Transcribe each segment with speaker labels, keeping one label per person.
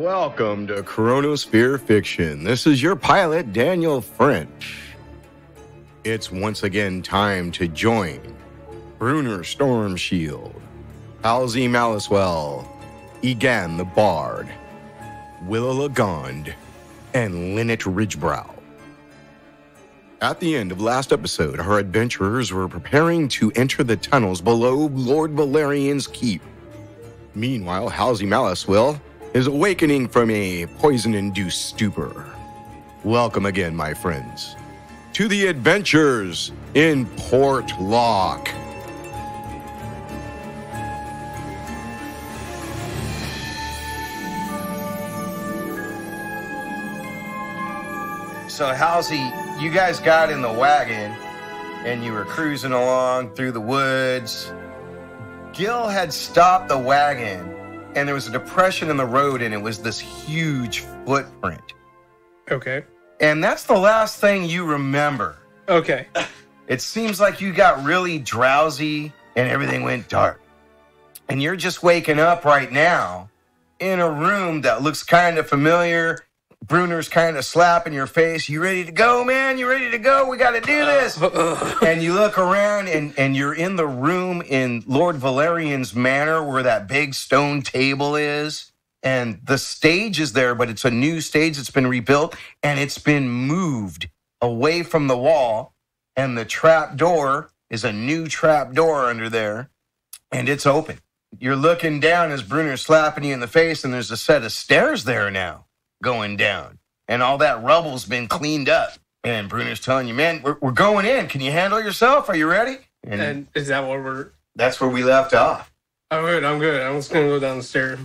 Speaker 1: Welcome to Chronosphere Fiction. This is your pilot, Daniel French. It's once again time to join Bruner Stormshield, Halsey Malicewell, Egan the Bard, WillowLaGond, and Linnett Ridgebrow. At the end of last episode, our adventurers were preparing to enter the tunnels below Lord Valerian's keep. Meanwhile, Halsey Malicewell is awakening from a poison-induced stupor. Welcome again, my friends, to the adventures in Port Locke. So, Halsey, you guys got in the wagon, and you were cruising along through the woods. Gil had stopped the wagon, and there was a depression in the road, and it was this huge footprint.
Speaker 2: Okay.
Speaker 1: And that's the last thing you remember.
Speaker 2: Okay.
Speaker 1: It seems like you got really drowsy, and everything went dark. And you're just waking up right now in a room that looks kind of familiar. Bruner's kind of slapping your face. You ready to go, man? You ready to go? We got to do this. And you look around, and you're in the room in Lord Valerian's manor where that big stone table is. And the stage is there, but it's a new stage that's been rebuilt, and it's been moved away from the wall. And the trap door is a new trap door under there, and it's open. You're looking down as Bruner's slapping you in the face, and there's a set of stairs there now going down, and all that rubble's been cleaned up. And Bruner's telling you, man, we're going in. Can you handle yourself? Are you ready?
Speaker 2: And is that what we're...
Speaker 1: That's where we left off.
Speaker 2: I'm good. I'm just going to go down the stairs.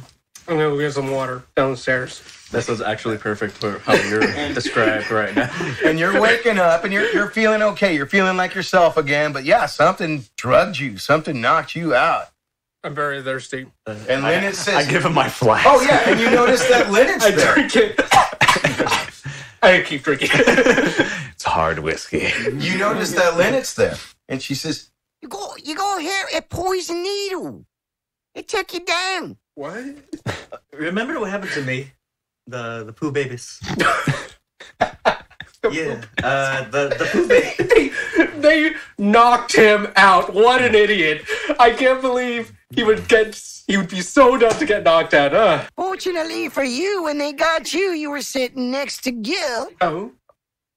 Speaker 2: I'm going to go get some water down the stairs.
Speaker 3: This is actually perfect for how you're described right now.
Speaker 1: And you're waking up, and you're feeling okay. You're feeling like yourself again. But yeah, something drugged you. Something knocked you out.
Speaker 2: I'm very thirsty.
Speaker 1: And Linnett says...
Speaker 3: I give him my flask.
Speaker 1: Oh, yeah, and you notice that Linnett's there.
Speaker 2: I drink it. I keep drinking it.
Speaker 3: It's hard whiskey.
Speaker 1: You notice that Linnett's there. And she says,
Speaker 4: You go here, a poison needle. It took you down.
Speaker 2: What?
Speaker 5: Remember what happened to me? The poo babies. Yeah, the poo babies.
Speaker 2: They knocked him out. What an idiot. I can't believe he would be so dumb to get knocked out.
Speaker 4: Fortunately for you, when they got you, you were sitting next to Gil.
Speaker 2: Oh?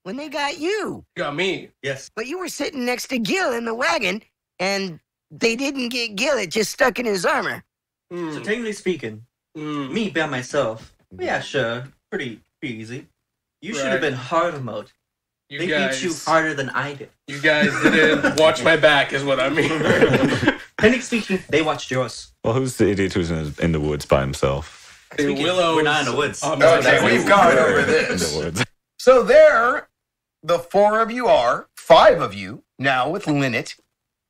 Speaker 4: When they got you.
Speaker 2: You got me.
Speaker 5: Yes.
Speaker 4: But you were sitting next to Gil in the wagon, and they didn't get Gil. It just stuck in his armor.
Speaker 5: So technically speaking, me by myself, yeah, sure, pretty easy. You should have been harder mode. They beat you harder than I did.
Speaker 2: You guys didn't watch my back, is what I mean.
Speaker 5: Technically speaking, they watched yours.
Speaker 3: Well, who's the idiot who's in the woods by himself?
Speaker 2: Willow.
Speaker 5: We're not in the woods.
Speaker 1: okay, we've gone over this.
Speaker 3: In the woods.
Speaker 1: So there, the four of you are, five of you, now with Linnett.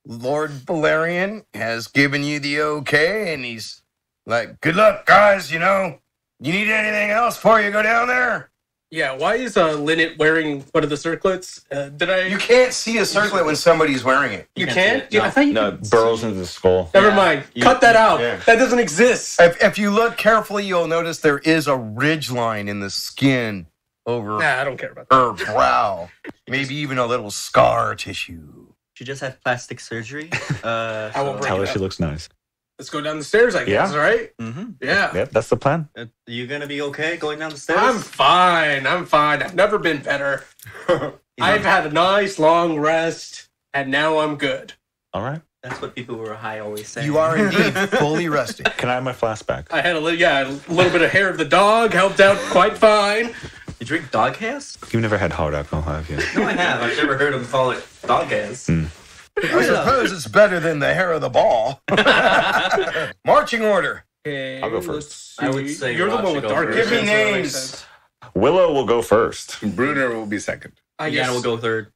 Speaker 1: Lord Valerian has given you the okay, and he's like, good luck, guys, you need anything else before you go down there?
Speaker 2: Yeah, why is Linnett wearing one of the circlets?
Speaker 1: You can't see a circlet when somebody's wearing it.
Speaker 2: You can't?
Speaker 5: No.
Speaker 2: I thought you
Speaker 3: No, it burrows into the skull.
Speaker 2: Never mind. Cut that out.
Speaker 1: Yeah.
Speaker 2: That doesn't exist.
Speaker 1: If you look carefully, you'll notice there is a ridge line in the skin over
Speaker 2: Nah, I don't care about that.
Speaker 1: her brow. Maybe even a little scar tissue.
Speaker 5: She just had plastic surgery.
Speaker 2: I won't break
Speaker 3: Tell her
Speaker 2: it
Speaker 3: she
Speaker 2: up.
Speaker 3: looks nice.
Speaker 2: Let's go down the stairs, I guess,
Speaker 3: Yeah.
Speaker 2: right?
Speaker 5: Mm-hmm.
Speaker 2: Yeah.
Speaker 3: Yep, that's the plan.
Speaker 5: You gonna be okay going down the stairs?
Speaker 2: I'm fine. I've never been better. I've had a nice long rest, and now I'm good.
Speaker 3: All right.
Speaker 5: That's what people who are high always say.
Speaker 1: You are indeed fully rested.
Speaker 3: Can I have my flask back?
Speaker 2: I had a little bit of hair of the dog, helped out quite fine.
Speaker 5: You drink dog hairs?
Speaker 3: You've never had hard alcohol, have you?
Speaker 5: No, I have. I've never heard them call it dog hairs.
Speaker 1: I suppose it's better than the hair of the ball. Marching order.
Speaker 2: Okay,
Speaker 3: I'll go first.
Speaker 5: I would say
Speaker 2: you're the
Speaker 5: Rob
Speaker 2: one
Speaker 5: should
Speaker 2: with
Speaker 5: go
Speaker 2: dark
Speaker 5: first.
Speaker 2: hair.
Speaker 1: Give me
Speaker 2: so that makes
Speaker 1: names.
Speaker 2: sense.
Speaker 3: Willow will go first.
Speaker 6: Bruner will be second.
Speaker 2: I
Speaker 5: Yeah,
Speaker 2: guess
Speaker 5: we'll go third.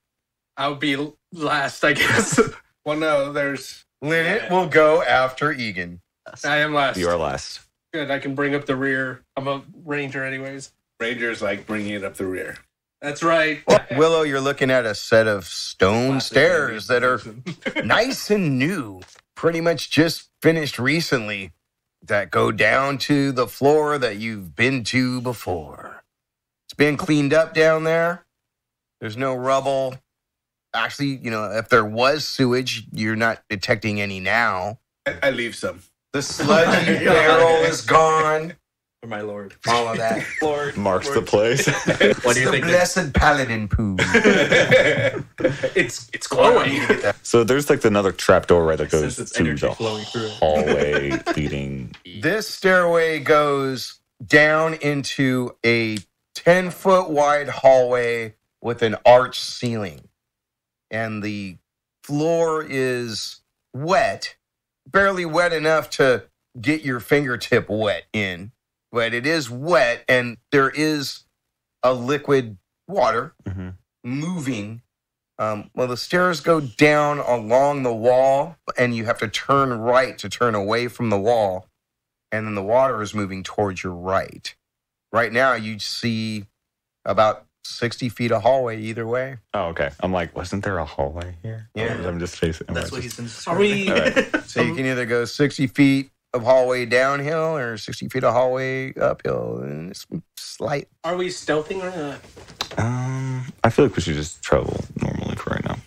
Speaker 2: I would be last, I guess.
Speaker 6: Well, no, there's...
Speaker 1: Linnett will go after Egan.
Speaker 2: I am last.
Speaker 3: You are last.
Speaker 2: Good, I can bring up the rear. I'm a ranger anyways.
Speaker 6: Rangers like bringing it up the rear.
Speaker 2: That's right.
Speaker 1: Willow, you're looking at a set of stone stairs that are nice and new. Pretty much just finished recently. that go down to the floor that you've been to before. It's been cleaned up down there. There's no rubble. Actually, if there was sewage, you're not detecting any now.
Speaker 6: I leave some.
Speaker 1: The sludgy barrel is gone.
Speaker 5: For my lord.
Speaker 1: All of that.
Speaker 5: Lord.
Speaker 3: Marks the place.
Speaker 5: What do you
Speaker 1: the
Speaker 5: think?
Speaker 1: blessed paladin poo.
Speaker 2: It's glowing.
Speaker 3: So there's like another trap door, right, that goes
Speaker 5: Since it's
Speaker 3: to
Speaker 5: energy
Speaker 3: the
Speaker 5: flowing through it.
Speaker 3: hallway leading.
Speaker 1: This stairway goes down into a 10-foot wide hallway with an arched ceiling. And the floor is wet, barely wet enough to get your fingertip wet in. But it is wet, and there is a liquid water moving. The stairs go down along the wall, and you have to turn right to turn away from the wall. And then the water is moving towards your right. Right now, you see about 60 feet of hallway either way.
Speaker 3: Oh, okay. I'm like, wasn't there a hallway here?
Speaker 1: Yeah.
Speaker 3: I'm just facing.
Speaker 5: That's what he's been
Speaker 2: Are we?
Speaker 1: So you can either go 60 feet of hallway downhill or 60 feet of hallway uphill. And it's slight.
Speaker 2: Are we stealthing or not?
Speaker 3: I feel like we should just travel normally for right now.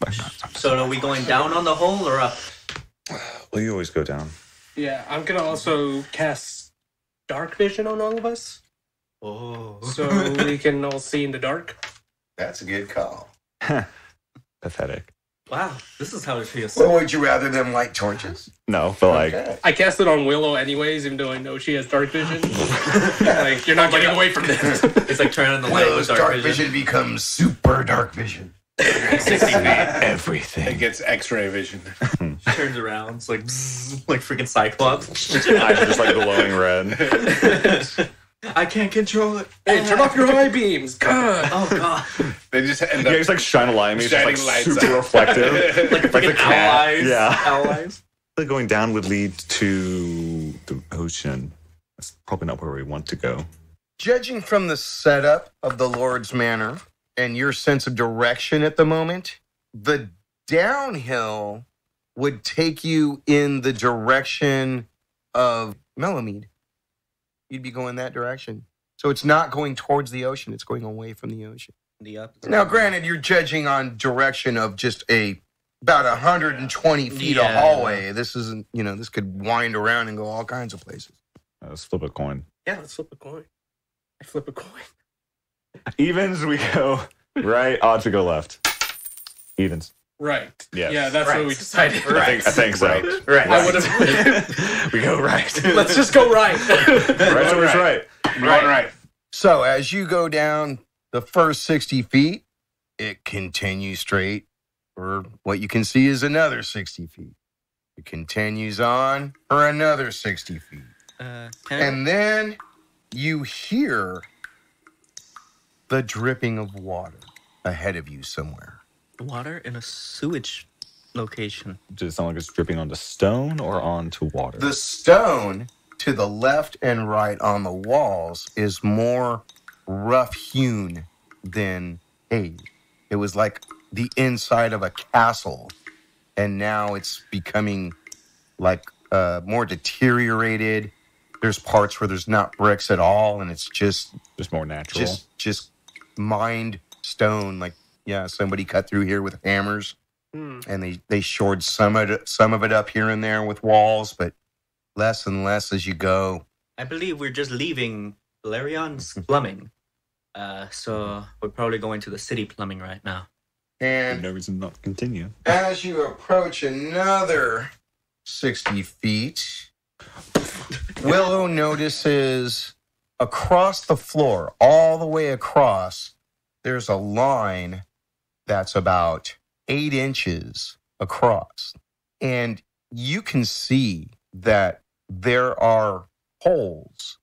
Speaker 5: So are we going down on the hole or up?
Speaker 3: Well, you always go down.
Speaker 2: Yeah, I'm gonna also cast dark vision on all of us,
Speaker 5: Oh.
Speaker 2: so we can all see in the dark.
Speaker 1: That's a good call.
Speaker 3: Pathetic.
Speaker 5: Wow, this is how it feels.
Speaker 1: Well, would you rather them light torches?
Speaker 3: No, but like,
Speaker 1: Okay.
Speaker 2: I cast it on Willow anyways, even though I know she has dark vision. Like, you're not getting away from this.
Speaker 5: It's like turning on the light
Speaker 1: Willow's
Speaker 5: with
Speaker 1: dark vision becomes super dark vision.
Speaker 5: 60 feet.
Speaker 3: everything.
Speaker 6: It gets X-ray vision.
Speaker 5: She turns around. It's like, like freaking Cyclops.
Speaker 3: Eyes are just like glowing red.
Speaker 5: I can't control it.
Speaker 2: Hey, turn off your eye beams. God.
Speaker 5: Oh, God.
Speaker 6: They just end
Speaker 3: You
Speaker 6: up
Speaker 3: guys like shine a light at me, it's just like
Speaker 6: shining lights
Speaker 3: super
Speaker 6: out.
Speaker 3: reflective.
Speaker 5: Like
Speaker 3: Like the
Speaker 5: freaking
Speaker 3: cat.
Speaker 5: allies.
Speaker 3: Yeah.
Speaker 5: Allies.
Speaker 3: Going down would lead to the ocean. That's probably not where we want to go.
Speaker 1: Judging from the setup of the Lord's Manor and your sense of direction at the moment, the downhill would take you in the direction of Mellowmead. You'd be going that direction. So it's not going towards the ocean. It's going away from the ocean.
Speaker 5: The up.
Speaker 1: Now, granted, you're judging on direction of just about 120 feet of
Speaker 5: Yeah.
Speaker 1: hallway. This isn't, this could wind around and go all kinds of places.
Speaker 3: Let's flip a coin.
Speaker 2: Yeah, let's flip a coin. I flip a coin.
Speaker 3: Evens, we go right. Odds, we go left. Evens.
Speaker 2: Right.
Speaker 3: Yes.
Speaker 2: Yeah, that's
Speaker 5: Right.
Speaker 2: what we decided.
Speaker 3: I think so.
Speaker 5: Right.
Speaker 2: I would have.
Speaker 3: We go right.
Speaker 2: Let's just go right.
Speaker 3: Right's always right.
Speaker 6: right.
Speaker 1: So as you go down the first 60 feet, it continues straight for what you can see is another 60 feet. It continues on for another 60 feet. And then you hear the dripping of water ahead of you somewhere.
Speaker 5: Water in a sewage location.
Speaker 3: Does it sound like it's dripping onto stone or onto water?
Speaker 1: The stone to the left and right on the walls is more rough hewn than paved. It was like the inside of a castle, and now it's becoming like more deteriorated. There's parts where there's not bricks at all, and it's just
Speaker 3: more natural.
Speaker 1: just mined stone. Like, yeah, somebody cut through here with hammers, and they shored some of it up here and there with walls, but less and less as you go.
Speaker 5: I believe we're just leaving Valerian's plumbing. So we're probably going to the city plumbing right now.
Speaker 1: And
Speaker 3: no reason not to continue.
Speaker 1: as you approach another 60 feet, Willow notices across the floor, all the way across, there's a line that's about 8 inches across. And you can see that there are holes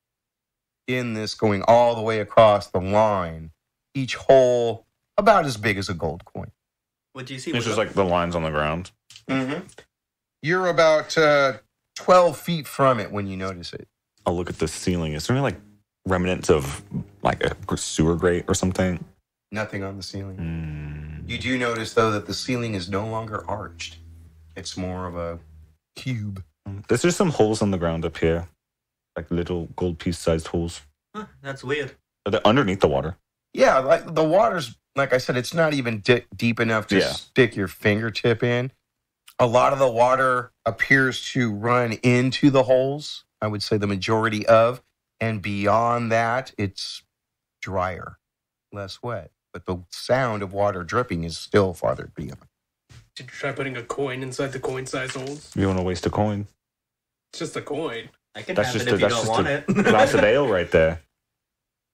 Speaker 1: in this going all the way across the line, each hole about as big as a gold coin.
Speaker 5: What do you see?
Speaker 3: It's just like the lines on the ground.
Speaker 1: Mm-hmm. You're about 12 feet from it when you notice it.
Speaker 3: I'll look at the ceiling. Is there any like remnants of like a sewer grate or something?
Speaker 1: Nothing on the ceiling. You do notice, though, that the ceiling is no longer arched. It's more of a cube.
Speaker 3: There's just some holes in the ground up here. Like little gold piece-sized holes.
Speaker 5: Huh, that's weird.
Speaker 3: Are they underneath the water?
Speaker 1: Yeah, like the water's, like I said, it's not even deep enough to stick your fingertip in. A lot of the water appears to run into the holes, I would say the majority of, and beyond that, it's drier, less wet. But the sound of water dripping is still farther beyond.
Speaker 2: Did you try putting a coin inside the coin-sized holes?
Speaker 3: You want to waste a coin?
Speaker 2: It's just a coin.
Speaker 5: I can have it if you don't want it.
Speaker 3: Glass of ale right there.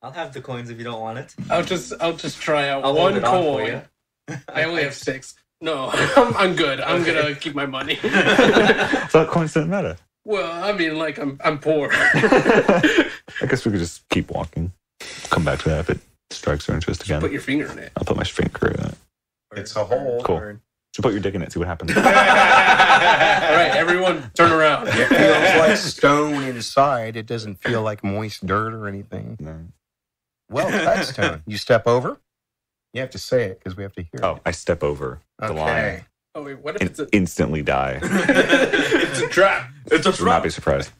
Speaker 5: I'll have the coins if you don't want it.
Speaker 2: I'll just try out
Speaker 5: I'll
Speaker 2: one
Speaker 5: hold it on for
Speaker 2: coin.
Speaker 5: you.
Speaker 2: I only have 6. No, I'm good. I'm gonna keep my money.
Speaker 3: So coins didn't matter.
Speaker 2: Well, I mean, like I'm poor.
Speaker 3: I guess we could just keep walking. Come back to that if it strikes our interest again.
Speaker 2: Put your finger in it.
Speaker 3: I'll put my finger in it.
Speaker 1: It's a hole.
Speaker 3: Cool. So put your dick in it, see what happens.
Speaker 2: All right, everyone, turn around.
Speaker 1: It feels like stone inside. It doesn't feel like moist dirt or anything.
Speaker 3: No.
Speaker 1: Well, cut stone. You step over? You have to say it because we have to hear
Speaker 3: Oh, I step over the line
Speaker 2: Oh wait, what if
Speaker 3: and
Speaker 2: it's a?
Speaker 3: instantly die.
Speaker 2: It's a trap. It's a
Speaker 3: Would not be surprised.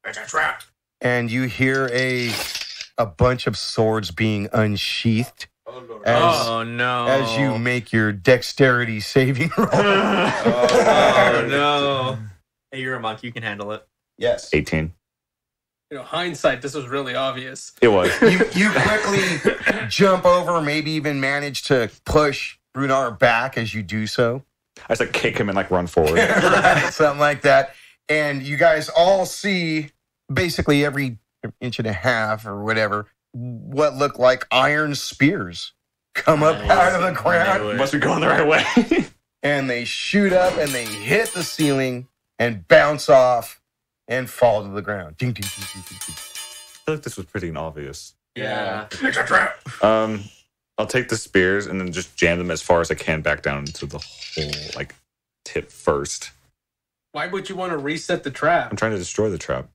Speaker 2: It's a trap.
Speaker 1: And you hear a bunch of swords being unsheathed
Speaker 5: Oh no!
Speaker 1: as you make your dexterity saving roll.
Speaker 5: Oh no! Hey, you're a monk. You can handle it.
Speaker 1: Yes.
Speaker 3: 18.
Speaker 2: You know, hindsight, this was really obvious.
Speaker 3: It was.
Speaker 1: You quickly jump over, maybe even manage to push Bruner back as you do so.
Speaker 3: I just like kick him and like run forward.
Speaker 1: Right, something like that. And you guys all see basically every inch and a half or whatever what look like iron spears come up out of the ground.
Speaker 3: Must be going the right way.
Speaker 1: And they shoot up and they hit the ceiling and bounce off and fall to the ground. Ding, ding, ding, ding, ding, ding.
Speaker 3: I feel like this was pretty obvious.
Speaker 5: Yeah.
Speaker 2: It's a trap.
Speaker 3: I'll take the spears and then just jam them as far as I can back down into the whole like tip first.
Speaker 2: Why would you want to reset the trap?
Speaker 3: I'm trying to destroy the trap.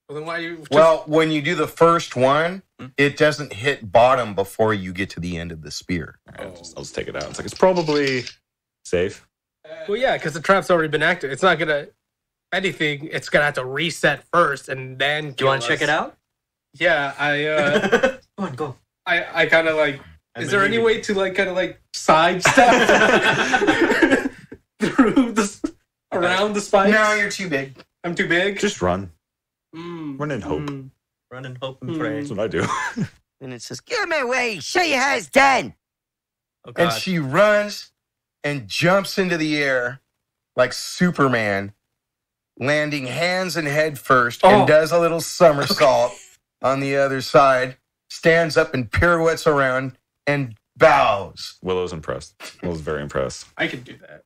Speaker 2: Well, then why you? Just...
Speaker 1: Well, when you do the first one, it doesn't hit bottom before you get to the end of the spear.
Speaker 3: All right, I'll just take it out. It's like it's probably safe.
Speaker 2: Well, yeah, because the trap's already been active. It's not gonna. Anything, it's gonna have to reset first and then.
Speaker 5: Do you want to check it out?
Speaker 2: Yeah,
Speaker 5: Go on, go.
Speaker 2: I kind of like. Is there any way to like kind of like sidestep through the around the spikes?
Speaker 1: No, you're too big.
Speaker 2: I'm too big.
Speaker 3: Just run. Run and hope.
Speaker 5: Run and hope and pray.
Speaker 3: That's what I do.
Speaker 4: And it says, "Get my way. Show you how it's done."
Speaker 5: Oh, God.
Speaker 1: And she runs and jumps into the air like Superman, landing hands and head first, and does a little somersault on the other side, stands up and pirouettes around and bows.
Speaker 3: Willow's impressed. Willow's very impressed.
Speaker 2: I can do that.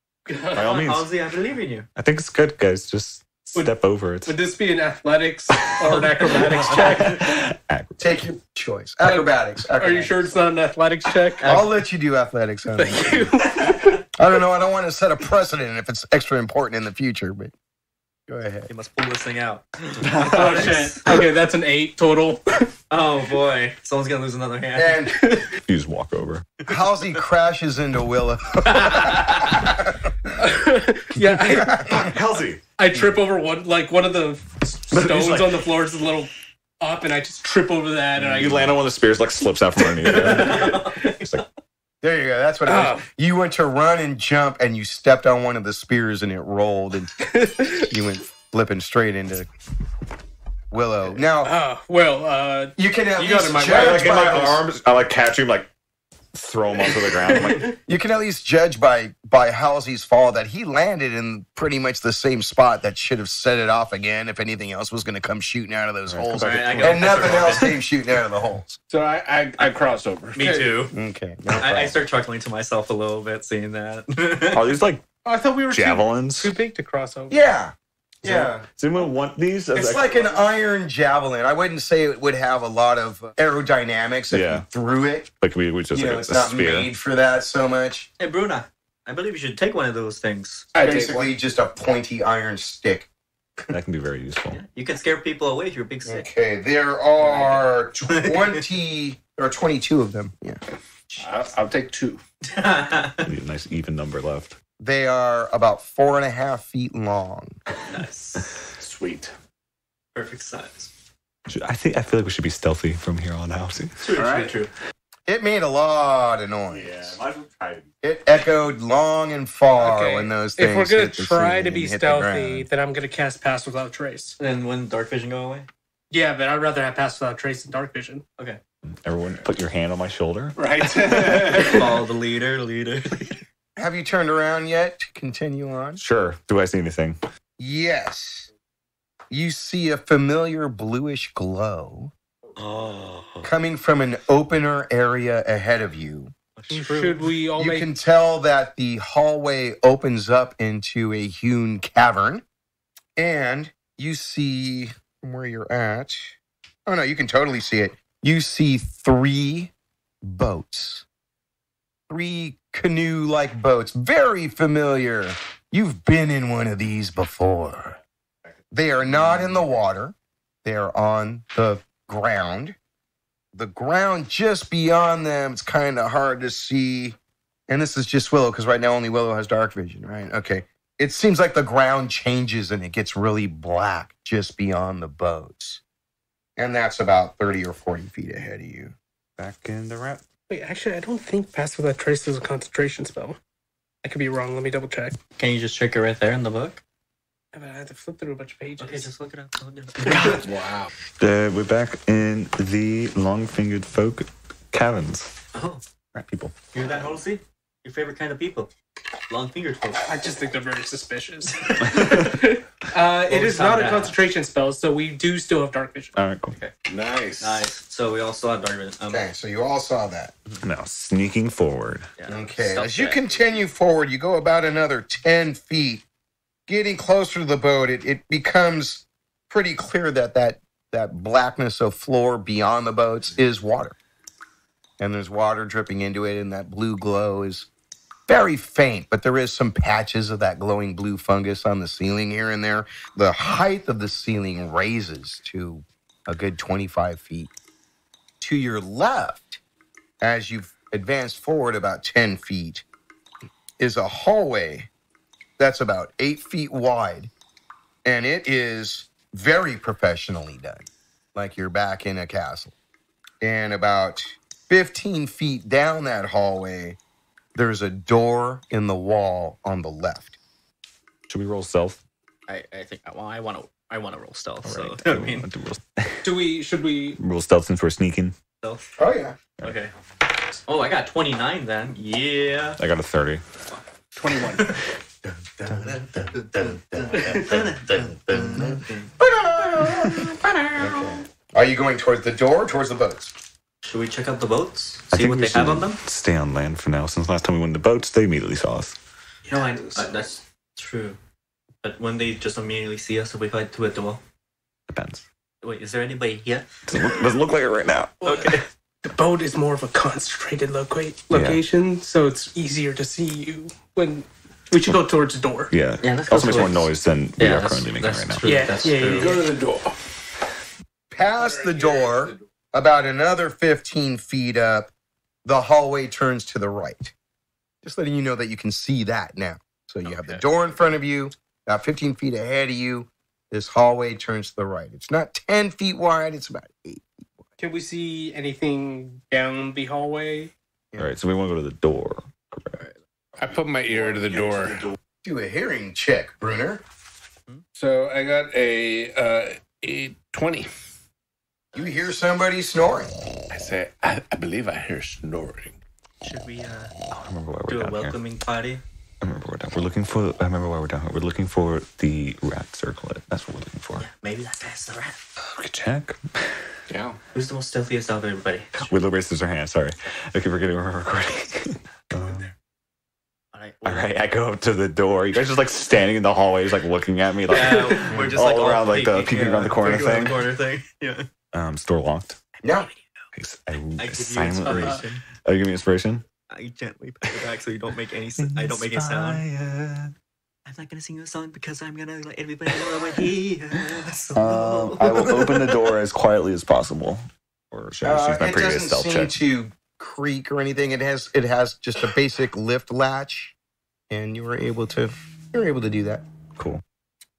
Speaker 3: By all means.
Speaker 5: Halsey, I believe in you.
Speaker 3: I think it's good, guys. Just step over it.
Speaker 2: Would this be an athletics or an acrobatics check?
Speaker 1: Take your choice. Acrobatics.
Speaker 2: Are you sure it's not an athletics check?
Speaker 1: I'll let you do athletics. On
Speaker 2: Thank
Speaker 1: that.
Speaker 2: you.
Speaker 1: I don't know. I don't want to set a precedent if it's extra important in the future, but go ahead.
Speaker 5: You must pull this thing out.
Speaker 2: Oh shit. Okay, that's an 8 total.
Speaker 5: Oh boy. Someone's gonna lose another hand.
Speaker 1: And
Speaker 3: You just walk over.
Speaker 1: Halsey crashes into Willow.
Speaker 2: Yeah,
Speaker 3: Halsey.
Speaker 2: I trip over one of the stones
Speaker 3: like-
Speaker 2: on the floor is a little up, and I just trip over that, and
Speaker 3: You land on one of the spears, like slips out from underneath you. It's like,
Speaker 1: There you go. That's what it was. You went to run and jump, and you stepped on one of the spears, and it rolled, and you went flipping straight into Willow. Now, you can at
Speaker 2: you got
Speaker 1: least
Speaker 2: in my way.
Speaker 1: judge
Speaker 3: like in
Speaker 1: by
Speaker 3: my
Speaker 1: this-
Speaker 3: arms, I like catch him, like throw him onto the ground. I'm like,
Speaker 1: You can at least judge by Halsey's fall that he landed in pretty much the same spot that should have set it off again if anything else was going to come shooting out of those holes.
Speaker 5: All right, I
Speaker 1: And nothing else came shooting out of the holes.
Speaker 6: So I cross over.
Speaker 5: Me too.
Speaker 1: Okay.
Speaker 5: I start chuckling to myself a little bit seeing that.
Speaker 3: are these like
Speaker 2: I thought we were
Speaker 3: javelins?
Speaker 2: too big to cross over.
Speaker 1: Yeah. Yeah.
Speaker 3: Does anyone want these? As
Speaker 1: It's like an iron javelin. I wouldn't say it would have a lot of aerodynamics if you threw it.
Speaker 3: Like we just
Speaker 1: You
Speaker 3: like
Speaker 1: know,
Speaker 3: a
Speaker 1: it's not
Speaker 3: spear.
Speaker 1: made for that so much.
Speaker 5: Hey, Bruner, I believe you should take one of those things.
Speaker 1: Basically just a pointy iron stick.
Speaker 3: That can be very useful.
Speaker 5: You can scare people away with your big stick.
Speaker 1: Okay, there are 20 or 22 of them. Yeah.
Speaker 6: I'll take 2.
Speaker 3: Need a nice even number left.
Speaker 1: They are about 4.5 feet long.
Speaker 5: Nice.
Speaker 6: Sweet.
Speaker 5: Perfect size.
Speaker 3: I feel like we should be stealthy from here on out.
Speaker 5: True.
Speaker 1: It made a lot of noise.
Speaker 3: Yeah, might as well try it.
Speaker 1: It echoed long and far when those things
Speaker 2: If we're gonna
Speaker 1: hit the
Speaker 2: try
Speaker 1: ceiling
Speaker 2: to be
Speaker 1: and hit the
Speaker 2: stealthy,
Speaker 1: ground.
Speaker 2: then I'm gonna cast Pass Without Trace.
Speaker 5: And when dark vision go away?
Speaker 2: Yeah, but I'd rather have Pass Without Trace than Dark Vision.
Speaker 5: Okay.
Speaker 3: Everyone, put your hand on my shoulder.
Speaker 6: Right.
Speaker 5: Follow the leader.
Speaker 1: Have you turned around yet to continue on?
Speaker 3: Sure. Do I see anything?
Speaker 1: Yes. You see a familiar bluish glow coming from an opener area ahead of you.
Speaker 2: Should we all
Speaker 1: You
Speaker 2: make...
Speaker 1: can tell that the hallway opens up into a hewn cavern. And you see from where you're at. Oh, no, you can totally see it. You see 3 boats. 3 canoe-like boats. Very familiar. You've been in one of these before. They are not in the water. They are on the ground. The ground just beyond them, it's kind of hard to see. And this is just Willow, because right now only Willow has dark vision, right? Okay. It seems like the ground changes and it gets really black just beyond the boats. And that's about 30 or 40 feet ahead of you.
Speaker 3: Back in the wrap.
Speaker 2: Wait, actually, I don't think Pass Without Trace is a concentration spell. I could be wrong. Let me double check.
Speaker 5: Can you just check it right there in the book?
Speaker 2: I had to flip through a bunch of pages.
Speaker 5: Okay, just look it up.
Speaker 6: Wow.
Speaker 3: We're back in the long-fingered folk caverns.
Speaker 5: Oh,
Speaker 3: Rat people.
Speaker 5: hear that, Halsey? Your favorite kind of people. Long-fingered folks.
Speaker 2: I just think they're very suspicious. It is not a concentration spell, so we do still have Dark Vision.
Speaker 3: All right, cool.
Speaker 5: Okay.
Speaker 6: Nice.
Speaker 5: So we also have dark vision.
Speaker 1: Okay, so you all saw that.
Speaker 3: Now, sneaking forward.
Speaker 5: Yeah.
Speaker 1: Okay,
Speaker 5: Stealth
Speaker 1: as you
Speaker 5: check.
Speaker 1: continue forward, you go about another 10 feet. Getting closer to the boat, it becomes pretty clear that blackness of floor beyond the boats is water. And there's water dripping into it, and that blue glow is very faint, but there is some patches of that glowing blue fungus on the ceiling here and there. The height of the ceiling raises to a good 25 feet. To your left, as you've advanced forward about 10 feet, is a hallway that's about 8 feet wide, and it is very professionally done, like you're back in a castle. And about 15 feet down that hallway, there's a door in the wall on the left.
Speaker 3: Should we roll stealth?
Speaker 5: I think. Well, I want to roll stealth.
Speaker 3: All
Speaker 5: So
Speaker 3: right.
Speaker 5: I mean,
Speaker 2: Should we?
Speaker 3: Roll stealth since we're sneaking.
Speaker 5: stealth.
Speaker 1: Oh, yeah.
Speaker 5: Okay. Oh, I got 29 then. Yeah.
Speaker 3: I got a 30.
Speaker 6: 21.
Speaker 1: Okay. Are you going towards the door or towards the boats?
Speaker 5: Should we check out the boats?
Speaker 3: I
Speaker 5: See
Speaker 3: think
Speaker 5: what
Speaker 3: we
Speaker 5: they have
Speaker 3: should
Speaker 5: on them?
Speaker 3: Stay on land for now. Since last time we went in the boats, they immediately saw us.
Speaker 5: You know, that's true. But when they just immediately see us, if we head to a door.
Speaker 3: Depends.
Speaker 5: Wait, is there anybody here?
Speaker 3: Doesn't look like it right now.
Speaker 5: Okay.
Speaker 2: The boat is more of a concentrated location, so it's easier to see you when. We should go towards the door.
Speaker 3: Yeah.
Speaker 5: Yeah, let's go
Speaker 3: Also makes more
Speaker 5: towards-
Speaker 3: noise than we are
Speaker 5: that's-
Speaker 3: currently making
Speaker 5: that's
Speaker 3: right now.
Speaker 5: true.
Speaker 2: Yeah,
Speaker 5: That's
Speaker 2: yeah,
Speaker 5: true.
Speaker 2: yeah.
Speaker 6: Go to the door.
Speaker 1: Past the door, about another 15 feet up, the hallway turns to the right. Just letting you know that you can see that now. So you have the door in front of you, about 15 feet ahead of you. This hallway turns to the right. It's not 10 feet wide, it's about 8.
Speaker 2: Can we see anything down the hallway?
Speaker 3: All right, so we want to go to the door.
Speaker 6: I put my ear to the door.
Speaker 1: Do a hearing check, Bruner.
Speaker 6: So I got a 20.
Speaker 1: You hear somebody snoring.
Speaker 6: I say, I believe I hear snoring.
Speaker 5: Should we
Speaker 3: I remember why we're
Speaker 5: do a
Speaker 3: down here.
Speaker 5: welcoming party?
Speaker 3: I remember we're down. We're looking for. I remember why we're down here. We're looking for the rat circlet. That's what we're looking for.
Speaker 5: Yeah, maybe that's the rat.
Speaker 3: We could check.
Speaker 6: Yeah.
Speaker 5: Who's the most stealthiest out of everybody?
Speaker 3: Willow raises her hand. Sorry, I keep forgetting we're recording. All right, I go up to the door. You guys just like standing in the hallway, just like looking at me, like
Speaker 5: Yeah, we're just
Speaker 3: all
Speaker 5: like
Speaker 3: around, like the peeking around the corner
Speaker 5: peeking around
Speaker 3: thing.
Speaker 5: the corner thing. Yeah.
Speaker 3: Is door locked?
Speaker 1: No.
Speaker 5: I give you
Speaker 3: silently.
Speaker 5: inspiration.
Speaker 3: Oh, you give me inspiration.
Speaker 5: I gently pat it back so you don't make any. I don't make a sound. I'm not gonna sing you a song because I'm gonna let everybody know we're here. So.
Speaker 3: I will open the door as quietly as possible. Or should I use my
Speaker 1: It
Speaker 3: previous
Speaker 1: doesn't
Speaker 3: stealth
Speaker 1: seem
Speaker 3: check?
Speaker 1: to creak or anything. It has just a basic lift latch, and you're able to do that.
Speaker 3: Cool.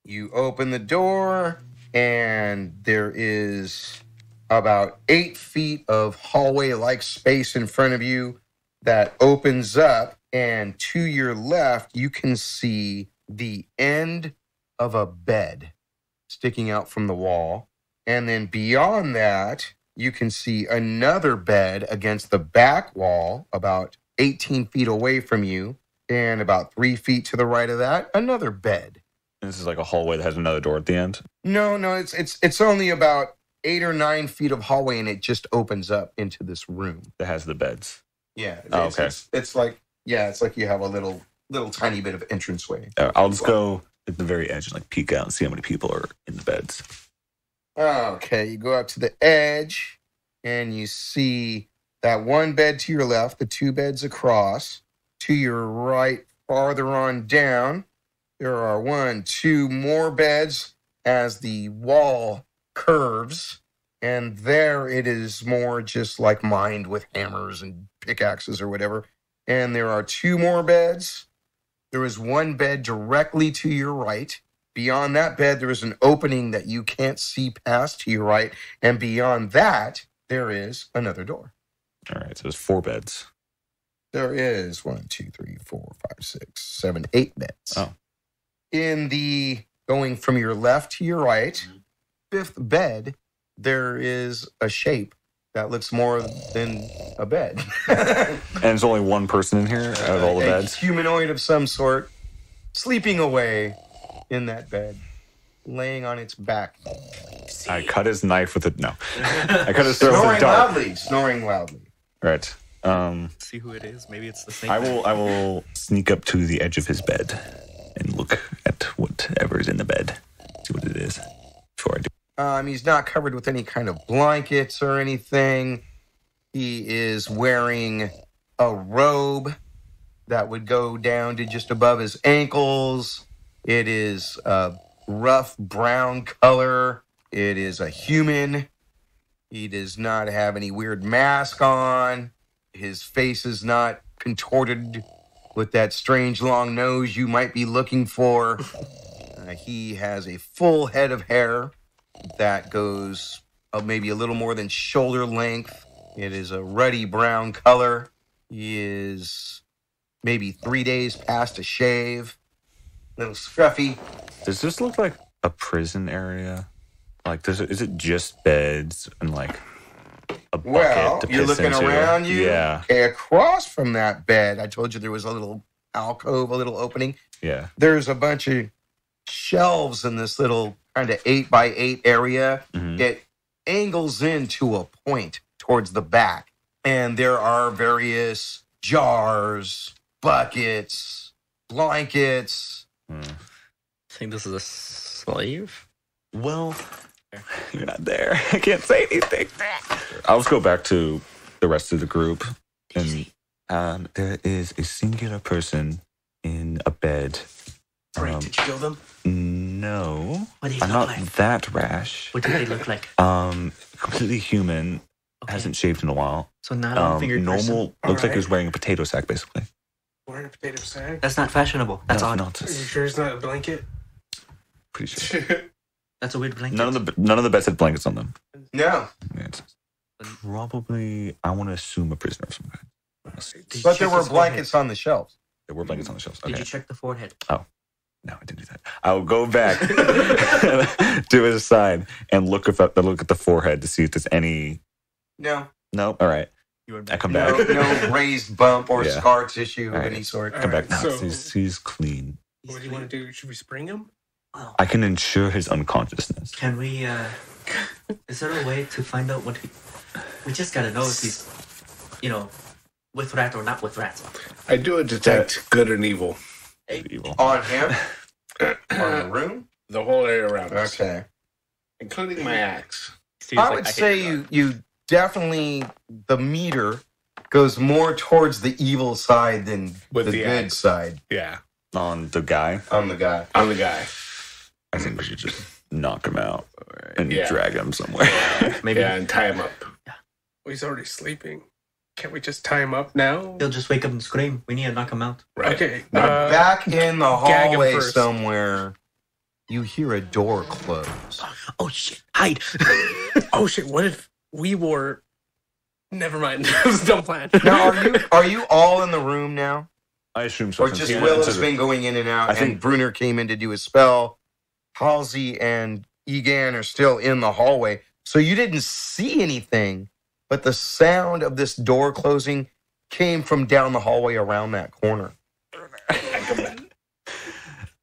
Speaker 1: You open the door, and there is about 8 feet of hallway-like space in front of you that opens up, and to your left, you can see the end of a bed sticking out from the wall. And then beyond that, you can see another bed against the back wall about 18 feet away from you. And about 3 feet to the right of that, another bed.
Speaker 3: This is like a hallway that has another door at the end?
Speaker 1: No, it's only about 8 or 9 feet of hallway, and it just opens up into this room.
Speaker 3: That has the beds.
Speaker 1: Yeah.
Speaker 3: Oh, okay.
Speaker 1: It's like you have a little tiny bit of entranceway.
Speaker 3: I'll just go at the very edge and like peek out and see how many people are in the beds.
Speaker 1: Okay, you go out to the edge, and you see that one bed to your left, the 2 beds across. To your right, farther on down, there are 1, 2 more beds as the wall curves, and there it is more just like mined with hammers and pickaxes or whatever. And there are 2 more beds. There is 1 bed directly to your right. Beyond that bed, there is an opening that you can't see past to your right. And beyond that, there is another door.
Speaker 3: All right, so there's 4 beds.
Speaker 1: There is 1, 2, 3, 4, 5, 6, 7, 8 beds.
Speaker 3: Oh.
Speaker 1: In the going from your left to your right, 5th bed, there is a shape that looks more than a bed.
Speaker 3: And there's only 1 person in here out of all the beds?
Speaker 1: A humanoid of some sort, sleeping away in that bed, laying on its back.
Speaker 3: I cut his knife with it. No. I cut his throat with a dart.
Speaker 1: Snoring loudly.
Speaker 3: Right.
Speaker 5: See who it is. Maybe it's the same.
Speaker 3: I will sneak up to the edge of his bed and look at whatever is in the bed. See what it is before I do.
Speaker 1: He's not covered with any kind of blankets or anything. He is wearing a robe that would go down to just above his ankles. It is a rough brown color. It is a human. He does not have any weird mask on. His face is not contorted with that strange long nose you might be looking for. He has a full head of hair that goes maybe a little more than shoulder length. It is a ruddy brown color. He is maybe 3 days past a shave. A little scruffy.
Speaker 3: Does this look like a prison area? Like, is it just beds and like a bucket to piss
Speaker 1: you're looking
Speaker 3: into?
Speaker 1: around you.
Speaker 3: Yeah.
Speaker 1: Okay, across from that bed, I told you there was a little alcove, a little opening.
Speaker 3: Yeah.
Speaker 1: There's a bunch of shelves in this little kind of 8x8 area.
Speaker 3: Mm-hmm.
Speaker 1: It angles into a point towards the back, and there are various jars, buckets, blankets.
Speaker 5: I think this is a slave.
Speaker 3: Well, you're not there. I can't say anything. I'll just go back to the rest of the group. And there is a singular person in a bed.
Speaker 5: Right, did you kill them?
Speaker 3: No.
Speaker 5: What do they
Speaker 3: I'm
Speaker 5: look
Speaker 3: not
Speaker 5: like?
Speaker 3: that rash.
Speaker 5: What do they look like?
Speaker 3: Completely human.
Speaker 5: Okay.
Speaker 3: Hasn't shaved in a while.
Speaker 5: So not a fingered person.
Speaker 3: Normal. Looks like he was wearing a potato sack, basically.
Speaker 7: Wearing a potato sack?
Speaker 5: That's not fashionable. That's
Speaker 3: No,
Speaker 5: odd.
Speaker 3: not.
Speaker 7: Are you sure it's not a blanket?
Speaker 3: Pretty sure.
Speaker 5: That's a weird blanket.
Speaker 3: None of the beds had blankets on them.
Speaker 1: No,
Speaker 3: It's probably, I want to assume, a prisoner of some kind.
Speaker 1: but there were blankets on the shelves.
Speaker 3: There were blankets on the shelves.
Speaker 5: Did
Speaker 3: Okay.
Speaker 5: you check the forehead?
Speaker 3: No, I didn't do that. I'll go back to his side and look at the forehead to see if there's any.
Speaker 1: No,
Speaker 3: No, all right.
Speaker 5: You were
Speaker 3: I come back.
Speaker 1: no raised bump or
Speaker 3: Yeah.
Speaker 1: scar tissue of
Speaker 3: All right.
Speaker 1: any sort.
Speaker 3: Come back now.
Speaker 7: So-
Speaker 3: He's clean.
Speaker 7: What do you want to do? Should we spring him?
Speaker 5: Well,
Speaker 3: I can ensure his unconsciousness.
Speaker 5: can we, is there a way to find out what we just gotta know if he's, with rat or not with rat.
Speaker 6: I do a detect good and evil.
Speaker 3: Evil.
Speaker 1: On him? On the room?
Speaker 6: The whole area around us,
Speaker 1: Okay.
Speaker 6: including my axe.
Speaker 1: I would say you definitely, the meter goes more towards the evil side than
Speaker 6: With
Speaker 1: the
Speaker 6: the
Speaker 1: good
Speaker 6: axe.
Speaker 1: side
Speaker 6: Yeah,
Speaker 3: On the guy.
Speaker 1: on the guy.
Speaker 6: I'm the guy.
Speaker 3: I think we should just knock him out and
Speaker 6: Yeah.
Speaker 3: drag him somewhere.
Speaker 5: Maybe
Speaker 6: Yeah, and tie him up.
Speaker 7: Well, he's already sleeping. Can't we just tie him up now?
Speaker 5: he'll just wake up and scream. We need to knock him out.
Speaker 6: Right.
Speaker 7: Okay.
Speaker 1: Back in the
Speaker 7: gag him
Speaker 1: hallway
Speaker 7: first.
Speaker 1: somewhere, you hear a door close.
Speaker 5: Oh shit! Hide!
Speaker 7: Oh shit! What if we were? Never mind. That was a dumb plan.
Speaker 1: Now, are you all in the room now?
Speaker 3: I assume so.
Speaker 1: Or just Willow's been going in and out,
Speaker 3: I think
Speaker 1: and Bruner came in to do his spell. Halsey and Egan are still in the hallway. So you didn't see anything, but the sound of this door closing came from down the hallway around that corner.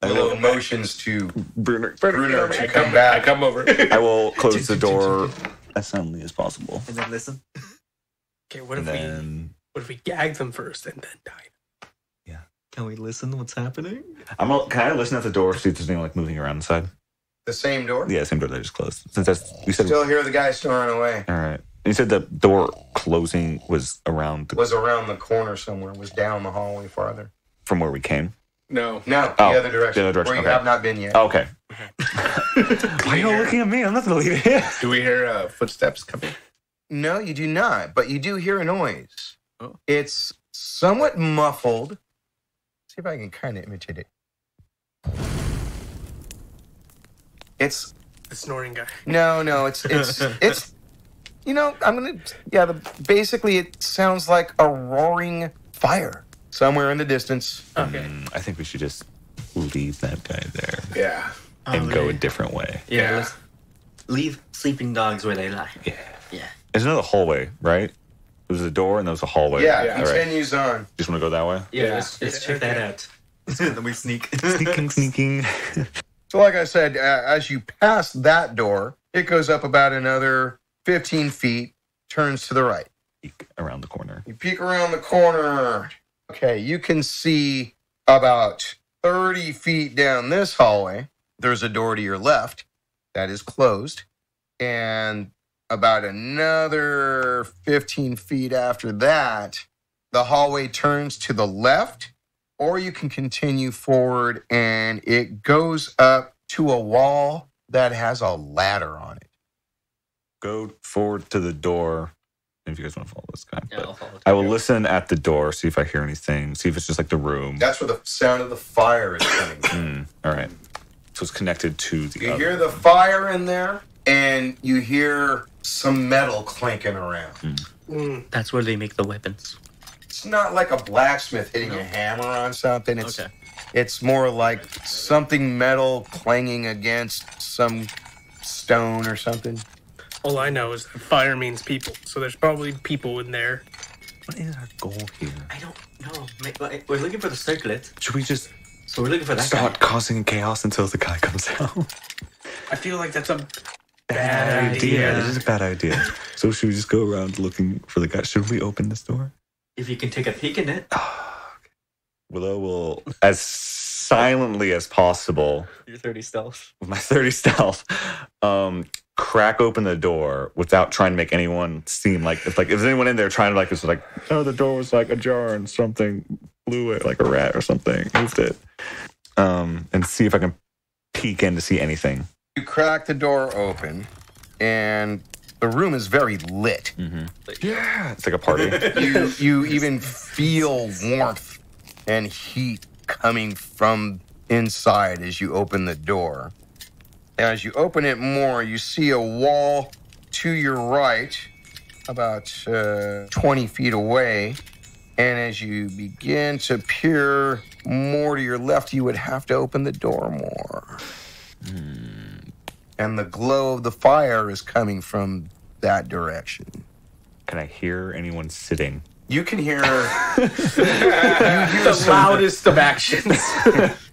Speaker 1: Willow motions to
Speaker 3: Bruner
Speaker 1: to come back.
Speaker 6: I come over.
Speaker 3: I will close the door as silently as possible.
Speaker 5: And then listen.
Speaker 7: Okay, what
Speaker 3: And
Speaker 7: if
Speaker 3: then
Speaker 7: we gag them first and then die?
Speaker 5: Can we listen to what's happening?
Speaker 3: can I listen at the door, see if there's anything like moving around inside?
Speaker 1: The same door?
Speaker 3: Yeah, same door that I just closed. Since you said
Speaker 1: Still hear the guy snoring away.
Speaker 3: all right. You said the door closing was around
Speaker 1: Was around the corner somewhere. Was down the hallway farther.
Speaker 3: from where we came.
Speaker 6: No.
Speaker 1: No,
Speaker 3: Oh,
Speaker 1: the other direction.
Speaker 3: the other direction,
Speaker 1: Where you
Speaker 3: okay.
Speaker 1: have not been yet.
Speaker 3: Oh, okay. Why are you all looking at me? I'm not believing it.
Speaker 6: Do we hear footsteps coming?
Speaker 1: No, you do not, but you do hear a noise.
Speaker 6: Oh.
Speaker 1: It's somewhat muffled. See if I can kind of imitate it. It's
Speaker 7: The snoring guy.
Speaker 1: no, it's basically it sounds like a roaring fire somewhere in the distance.
Speaker 7: Okay.
Speaker 3: I think we should just leave that guy there
Speaker 6: Yeah.
Speaker 3: and go a different way.
Speaker 5: Yeah. Let's leave sleeping dogs where they lie.
Speaker 3: Yeah. There's another hallway, right? There was a door and there was a hallway.
Speaker 1: Yeah,
Speaker 6: Yeah.
Speaker 3: All right.
Speaker 1: continues on.
Speaker 3: Just want to go that way?
Speaker 5: Yeah,
Speaker 6: Yeah.
Speaker 5: let's check that out. Then we sneak.
Speaker 3: Sneaking.
Speaker 1: So like I said, as you pass that door, it goes up about another 15 feet, turns to the right.
Speaker 3: Around the corner.
Speaker 1: You peek around the corner. Okay, you can see about 30 feet down this hallway. There's a door to your left that is closed. And about another 15 feet after that, the hallway turns to the left, or you can continue forward and it goes up to a wall that has a ladder on it.
Speaker 3: Go forward to the door. If you guys want to follow this guy.
Speaker 5: Yeah,
Speaker 3: But
Speaker 5: I'll follow.
Speaker 3: I will listen at the door, see if I hear anything, see if it's just like the room.
Speaker 1: That's where the sound of the fire is coming from.
Speaker 3: All right. So it's connected to the
Speaker 1: You
Speaker 3: other.
Speaker 1: hear the fire in there, and you hear some metal clanking around.
Speaker 5: That's where they make the weapons.
Speaker 1: It's not like a blacksmith hitting a hammer on something. It's
Speaker 5: Okay.
Speaker 1: it's more like something metal clanging against some stone or something.
Speaker 7: All I know is that fire means people, so there's probably people in there.
Speaker 3: What is our goal here?
Speaker 5: I don't know. We're looking for the circlet,
Speaker 3: Should we just
Speaker 5: so we're looking for that
Speaker 3: start
Speaker 5: guy.
Speaker 3: causing chaos until the guy comes out?
Speaker 7: I feel like that's a
Speaker 3: Bad
Speaker 7: idea.
Speaker 3: That is a bad idea. So should we just go around looking for the guy? Should we open this door?
Speaker 5: If you can take a peek in it.
Speaker 3: Willow will, as silently as possible,
Speaker 5: Your 30 stealth.
Speaker 3: with my 30 stealth, crack open the door without trying to make anyone seem like if there's anyone in there trying to like this like, oh, the door was like ajar and something blew it like a rat or something, moved it, and see if I can peek in to see anything.
Speaker 1: You crack the door open, and the room is very lit.
Speaker 3: Yeah, it's like a party.
Speaker 1: You even feel warmth and heat coming from inside as you open the door. As you open it more, you see a wall to your right, about 20 feet away. And as you begin to peer more to your left, you would have to open the door more. And the glow of the fire is coming from that direction.
Speaker 3: Can I hear anyone sitting?
Speaker 1: You can hear
Speaker 7: the loudest of actions.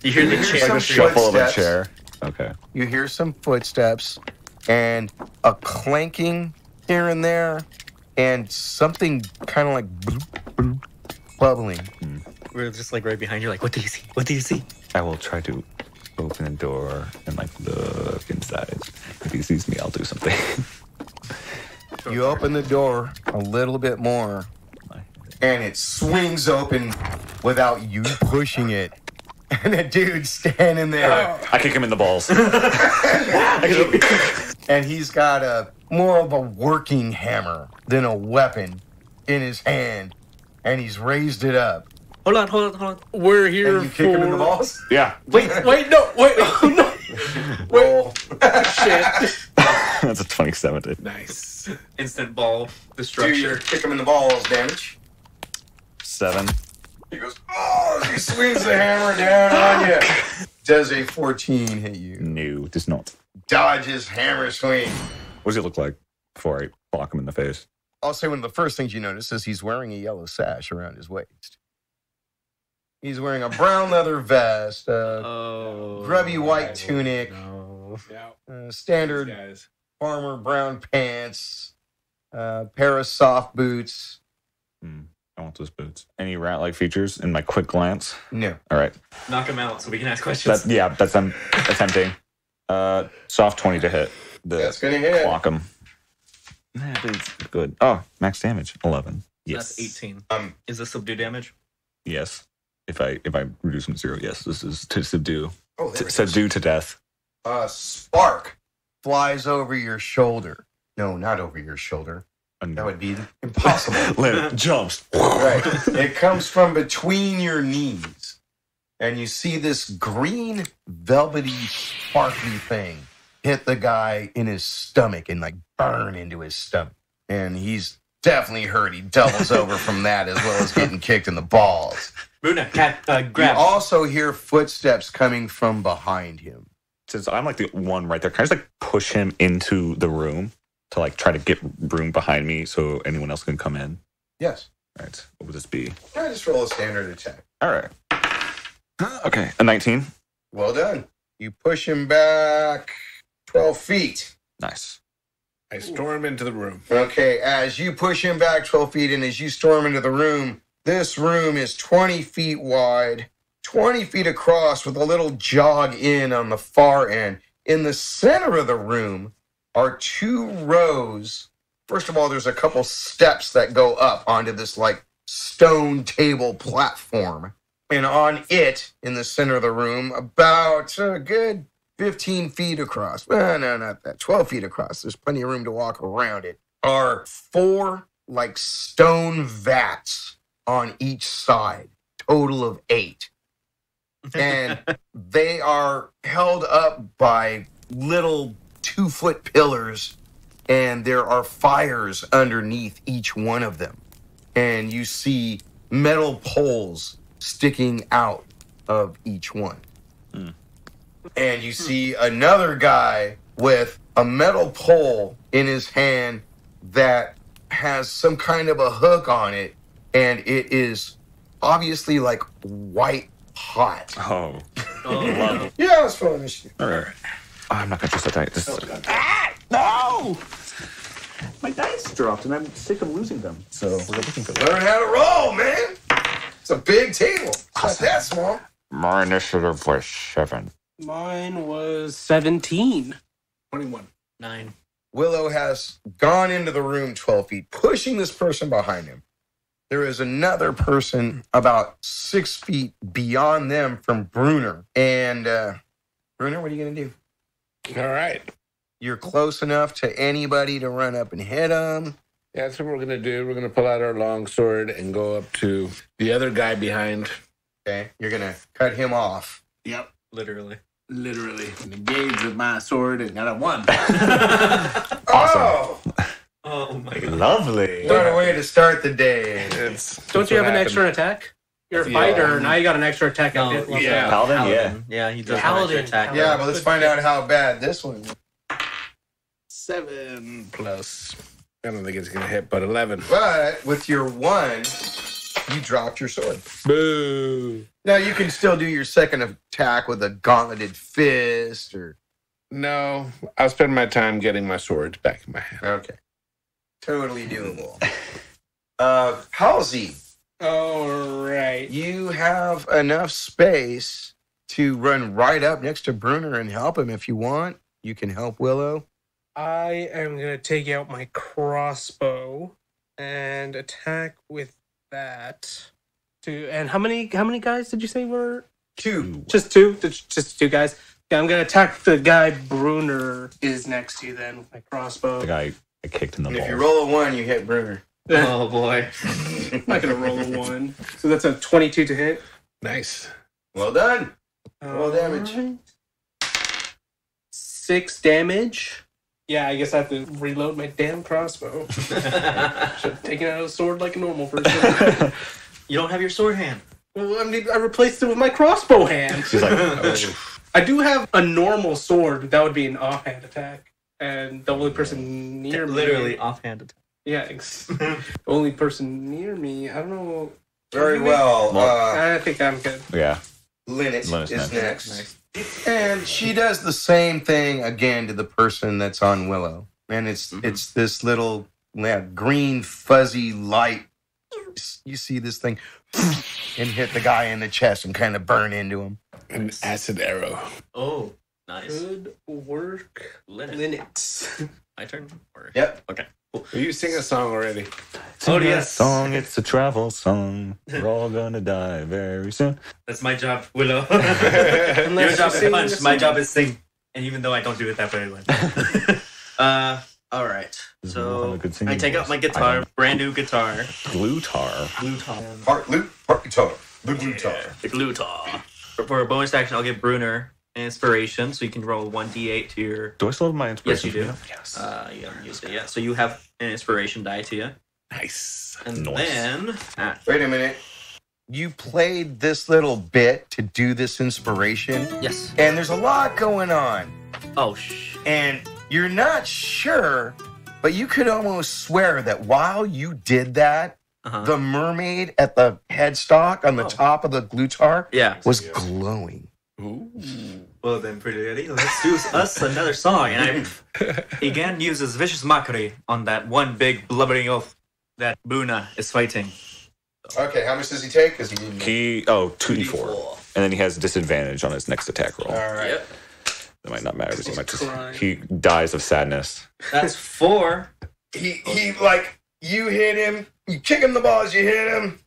Speaker 5: You hear the chair.
Speaker 1: some
Speaker 3: Like a shuffle of a
Speaker 1: footsteps.
Speaker 3: chair. Okay.
Speaker 1: You hear some footsteps and a clanking here and there, and something kind of like bloop, bloop, bubbling.
Speaker 5: We're just like right behind you. Like, what do you see? What do you see?
Speaker 3: I will try to open the door and like look inside. If he sees me, I'll do something.
Speaker 1: You open the door a little bit more, and it swings open without you pushing it. And a dude standing there,
Speaker 3: I kick him in the balls.
Speaker 1: and he's got a more of a working hammer than a weapon in his hand, and he's raised it up.
Speaker 5: Hold on.
Speaker 7: We're here
Speaker 1: And you kick him in the
Speaker 7: for...
Speaker 1: balls?
Speaker 3: Yeah.
Speaker 7: Wait, no, oh, no.
Speaker 1: Roll.
Speaker 7: Shit.
Speaker 3: That's a 27.
Speaker 6: Nice.
Speaker 5: Instant ball
Speaker 1: Do
Speaker 5: destruction.
Speaker 1: your kick him in the balls damage.
Speaker 3: 7.
Speaker 1: He goes, oh, he swings the hammer down on you. Does a 14 hit you?
Speaker 3: No, does not.
Speaker 1: Dodges hammer swing.
Speaker 3: What does he look like before I block him in the face?
Speaker 1: I'll say one of the first things you notice is he's wearing a yellow sash around his waist. He's wearing a brown leather vest, grubby white tunic,
Speaker 6: Yeah.
Speaker 1: standard
Speaker 6: Guys.
Speaker 1: farmer brown pants, pair of soft boots.
Speaker 3: I want those boots. Any rat-like features in my quick glance?
Speaker 1: No.
Speaker 3: All right.
Speaker 5: Knock him out so we can ask questions.
Speaker 3: That's tempting. Soft 20 to hit.
Speaker 1: That's going to hit.
Speaker 3: Block him. Nah, that's good. Oh, max damage 11. Yes.
Speaker 5: That's 18. Is this subdue damage?
Speaker 3: Yes. If I reduce him to 0, yes. This is to subdue.
Speaker 1: Oh, there it is.
Speaker 3: Subdue to death.
Speaker 1: A spark flies over your shoulder. No, not over your shoulder. That would be impossible.
Speaker 3: Linnett jumps.
Speaker 1: Right. It comes from between your knees. And you see this green, velvety, sparkly thing hit the guy in his stomach and like burn into his stomach. And he's definitely hurt. He doubles over from that as well as getting kicked in the balls.
Speaker 5: Bruner, grab.
Speaker 1: You also hear footsteps coming from behind him.
Speaker 3: Since I'm like the one right there, can I just like push him into the room to like try to get room behind me so anyone else can come in?
Speaker 1: Yes.
Speaker 3: All right. What would this be?
Speaker 1: I just roll a standard attack.
Speaker 3: All right. Okay. A 19.
Speaker 1: Well done. You push him back 12 feet.
Speaker 3: Nice.
Speaker 6: I storm into the room.
Speaker 1: Okay, as you push him back 12 feet and as you storm into the room, this room is 20 feet wide, 20 feet across with a little jog in on the far end. In the center of the room are 2 rows. First of all, there's a couple steps that go up onto this like stone table platform. And on it, in the center of the room, about a good 15 feet across. Well, no, not that. 12 feet across. There's plenty of room to walk around it. Are 4 like stone vats on each side. Total of 8. And they are held up by little 2-foot pillars. And there are fires underneath each one of them. And you see metal poles sticking out of each one. And you see another guy with a metal pole in his hand that has some kind of a hook on it, and it is obviously like white hot.
Speaker 3: Oh.
Speaker 1: Yeah, let's roll initiative.
Speaker 3: All right. I'm not going to trust that dice. No! My dice dropped, and I'm sick of losing them. So we're looking for that.
Speaker 1: Learn how to roll, man. It's a big table. It's not that small.
Speaker 3: My initiative was 7.
Speaker 7: Mine was 17.
Speaker 6: 21.
Speaker 5: 9.
Speaker 1: Willow has gone into the room 12 feet, pushing this person behind him. There is another person about 6 feet beyond them from Bruner. And, Bruner, what are you going to do?
Speaker 6: All right.
Speaker 1: You're close enough to anybody to run up and hit them.
Speaker 6: Yeah, that's what we're going to do. We're going to pull out our long sword and go up to the other guy behind.
Speaker 1: Okay, you're going to cut him off.
Speaker 6: Yep.
Speaker 5: Literally.
Speaker 6: Engage with my sword and got a 1.
Speaker 1: Oh!
Speaker 5: Oh my god.
Speaker 3: Lovely.
Speaker 1: What a way to start the day.
Speaker 7: Don't you have an extra attack? You're a fighter, now you got an extra attack.
Speaker 5: No,
Speaker 6: yeah.
Speaker 3: Paladin, yeah.
Speaker 5: Yeah, he does
Speaker 7: Paladin.
Speaker 5: have extra attack.
Speaker 1: Yeah, but let's find out how bad this one is.
Speaker 6: 7 plus. I don't think it's going to hit, but 11.
Speaker 1: But with your 1, you dropped your sword.
Speaker 6: Boo.
Speaker 1: Now you can still do your second attack with a gauntleted fist or...
Speaker 6: No, I'll spend my time getting my sword back in my hand.
Speaker 1: Okay. Totally doable. Halsey,
Speaker 7: All right.
Speaker 1: you have enough space to run right up next to Bruner and help him if you want. You can help Willow.
Speaker 7: I am going to take out my crossbow and attack with that. And how many guys did you say were?
Speaker 1: 2.
Speaker 7: Just 2? Just 2 guys? Yeah, I'm going to attack the guy Bruner is next to then with my crossbow.
Speaker 3: The guy I kicked in the
Speaker 1: And if you
Speaker 3: balls.
Speaker 1: roll a 1, you hit Bruner.
Speaker 5: Oh boy.
Speaker 7: I'm not going to roll a 1. So that's a 22 to hit.
Speaker 6: Nice.
Speaker 1: Well done. Roll damage.
Speaker 7: Alright. 6 damage. Yeah, I guess I have to reload my damn crossbow. Should have taken out a sword like a normal person.
Speaker 5: You don't have your sword hand.
Speaker 7: Well, I mean, I replaced it with my crossbow hand.
Speaker 3: She's like,
Speaker 7: I do have a normal sword. That would be an offhand attack. And the only person near me...
Speaker 5: Literally offhand attack.
Speaker 7: Yeah, the only person near me, I don't know...
Speaker 1: Very well.
Speaker 7: I think I'm good.
Speaker 3: yeah.
Speaker 1: Linnett
Speaker 3: Linnett's
Speaker 1: is
Speaker 3: next.
Speaker 1: next. And she does the same thing again to the person that's on Willow. And it's this little green fuzzy light. You see this thing and hit the guy in the chest and kind of burn into him.
Speaker 6: An acid arrow.
Speaker 5: Oh, nice.
Speaker 7: Good work, Linnett.
Speaker 5: My turn? Or...
Speaker 1: Yep.
Speaker 5: Okay.
Speaker 6: Will you sing a song already?
Speaker 5: Oh, yes.
Speaker 3: Song, it's a travel song. We're all gonna die very soon.
Speaker 5: That's my job, Willow.
Speaker 7: Unless
Speaker 5: Your job
Speaker 7: you
Speaker 5: is
Speaker 7: sing
Speaker 5: punch.
Speaker 7: the
Speaker 5: My
Speaker 7: song.
Speaker 5: job is sing. And even though I don't do it that very well. All right. So I take out my guitar, brand new guitar.
Speaker 3: Glue tar.
Speaker 5: Blue tar.
Speaker 1: Part loop, part guitar. The guitar.
Speaker 5: The glue tar. For a bonus action, I'll give Bruner an inspiration, so you can roll 1d8 to your...
Speaker 3: Do I still have my inspiration?
Speaker 5: Yes, you do.
Speaker 3: Yes.
Speaker 5: You haven't used it yet. So you have an inspiration die to you.
Speaker 6: Nice.
Speaker 5: And
Speaker 3: Nice.
Speaker 5: then...
Speaker 1: Wait a minute. You played this little bit to do this inspiration,
Speaker 5: Yes.
Speaker 1: and there's a lot going on.
Speaker 5: Oh,
Speaker 1: And you're not sure, but you could almost swear that while you did that, the mermaid at the headstock on the top of the glue tar
Speaker 5: Yeah.
Speaker 1: was glowing.
Speaker 6: Ooh.
Speaker 5: Well then, pretty lady, let's do us another song. And Egan uses vicious mockery on that one big blubbering oath that Buner is fighting.
Speaker 1: Okay, how much does he take? Because he didn't.
Speaker 3: 2d4. And then he has disadvantage on his next attack roll.
Speaker 1: All right.
Speaker 5: Yep.
Speaker 3: That might not matter because he might
Speaker 7: Crying.
Speaker 3: just... He dies of sadness.
Speaker 5: That's 4.
Speaker 1: He like, you hit him, you kick him the balls, you hit him.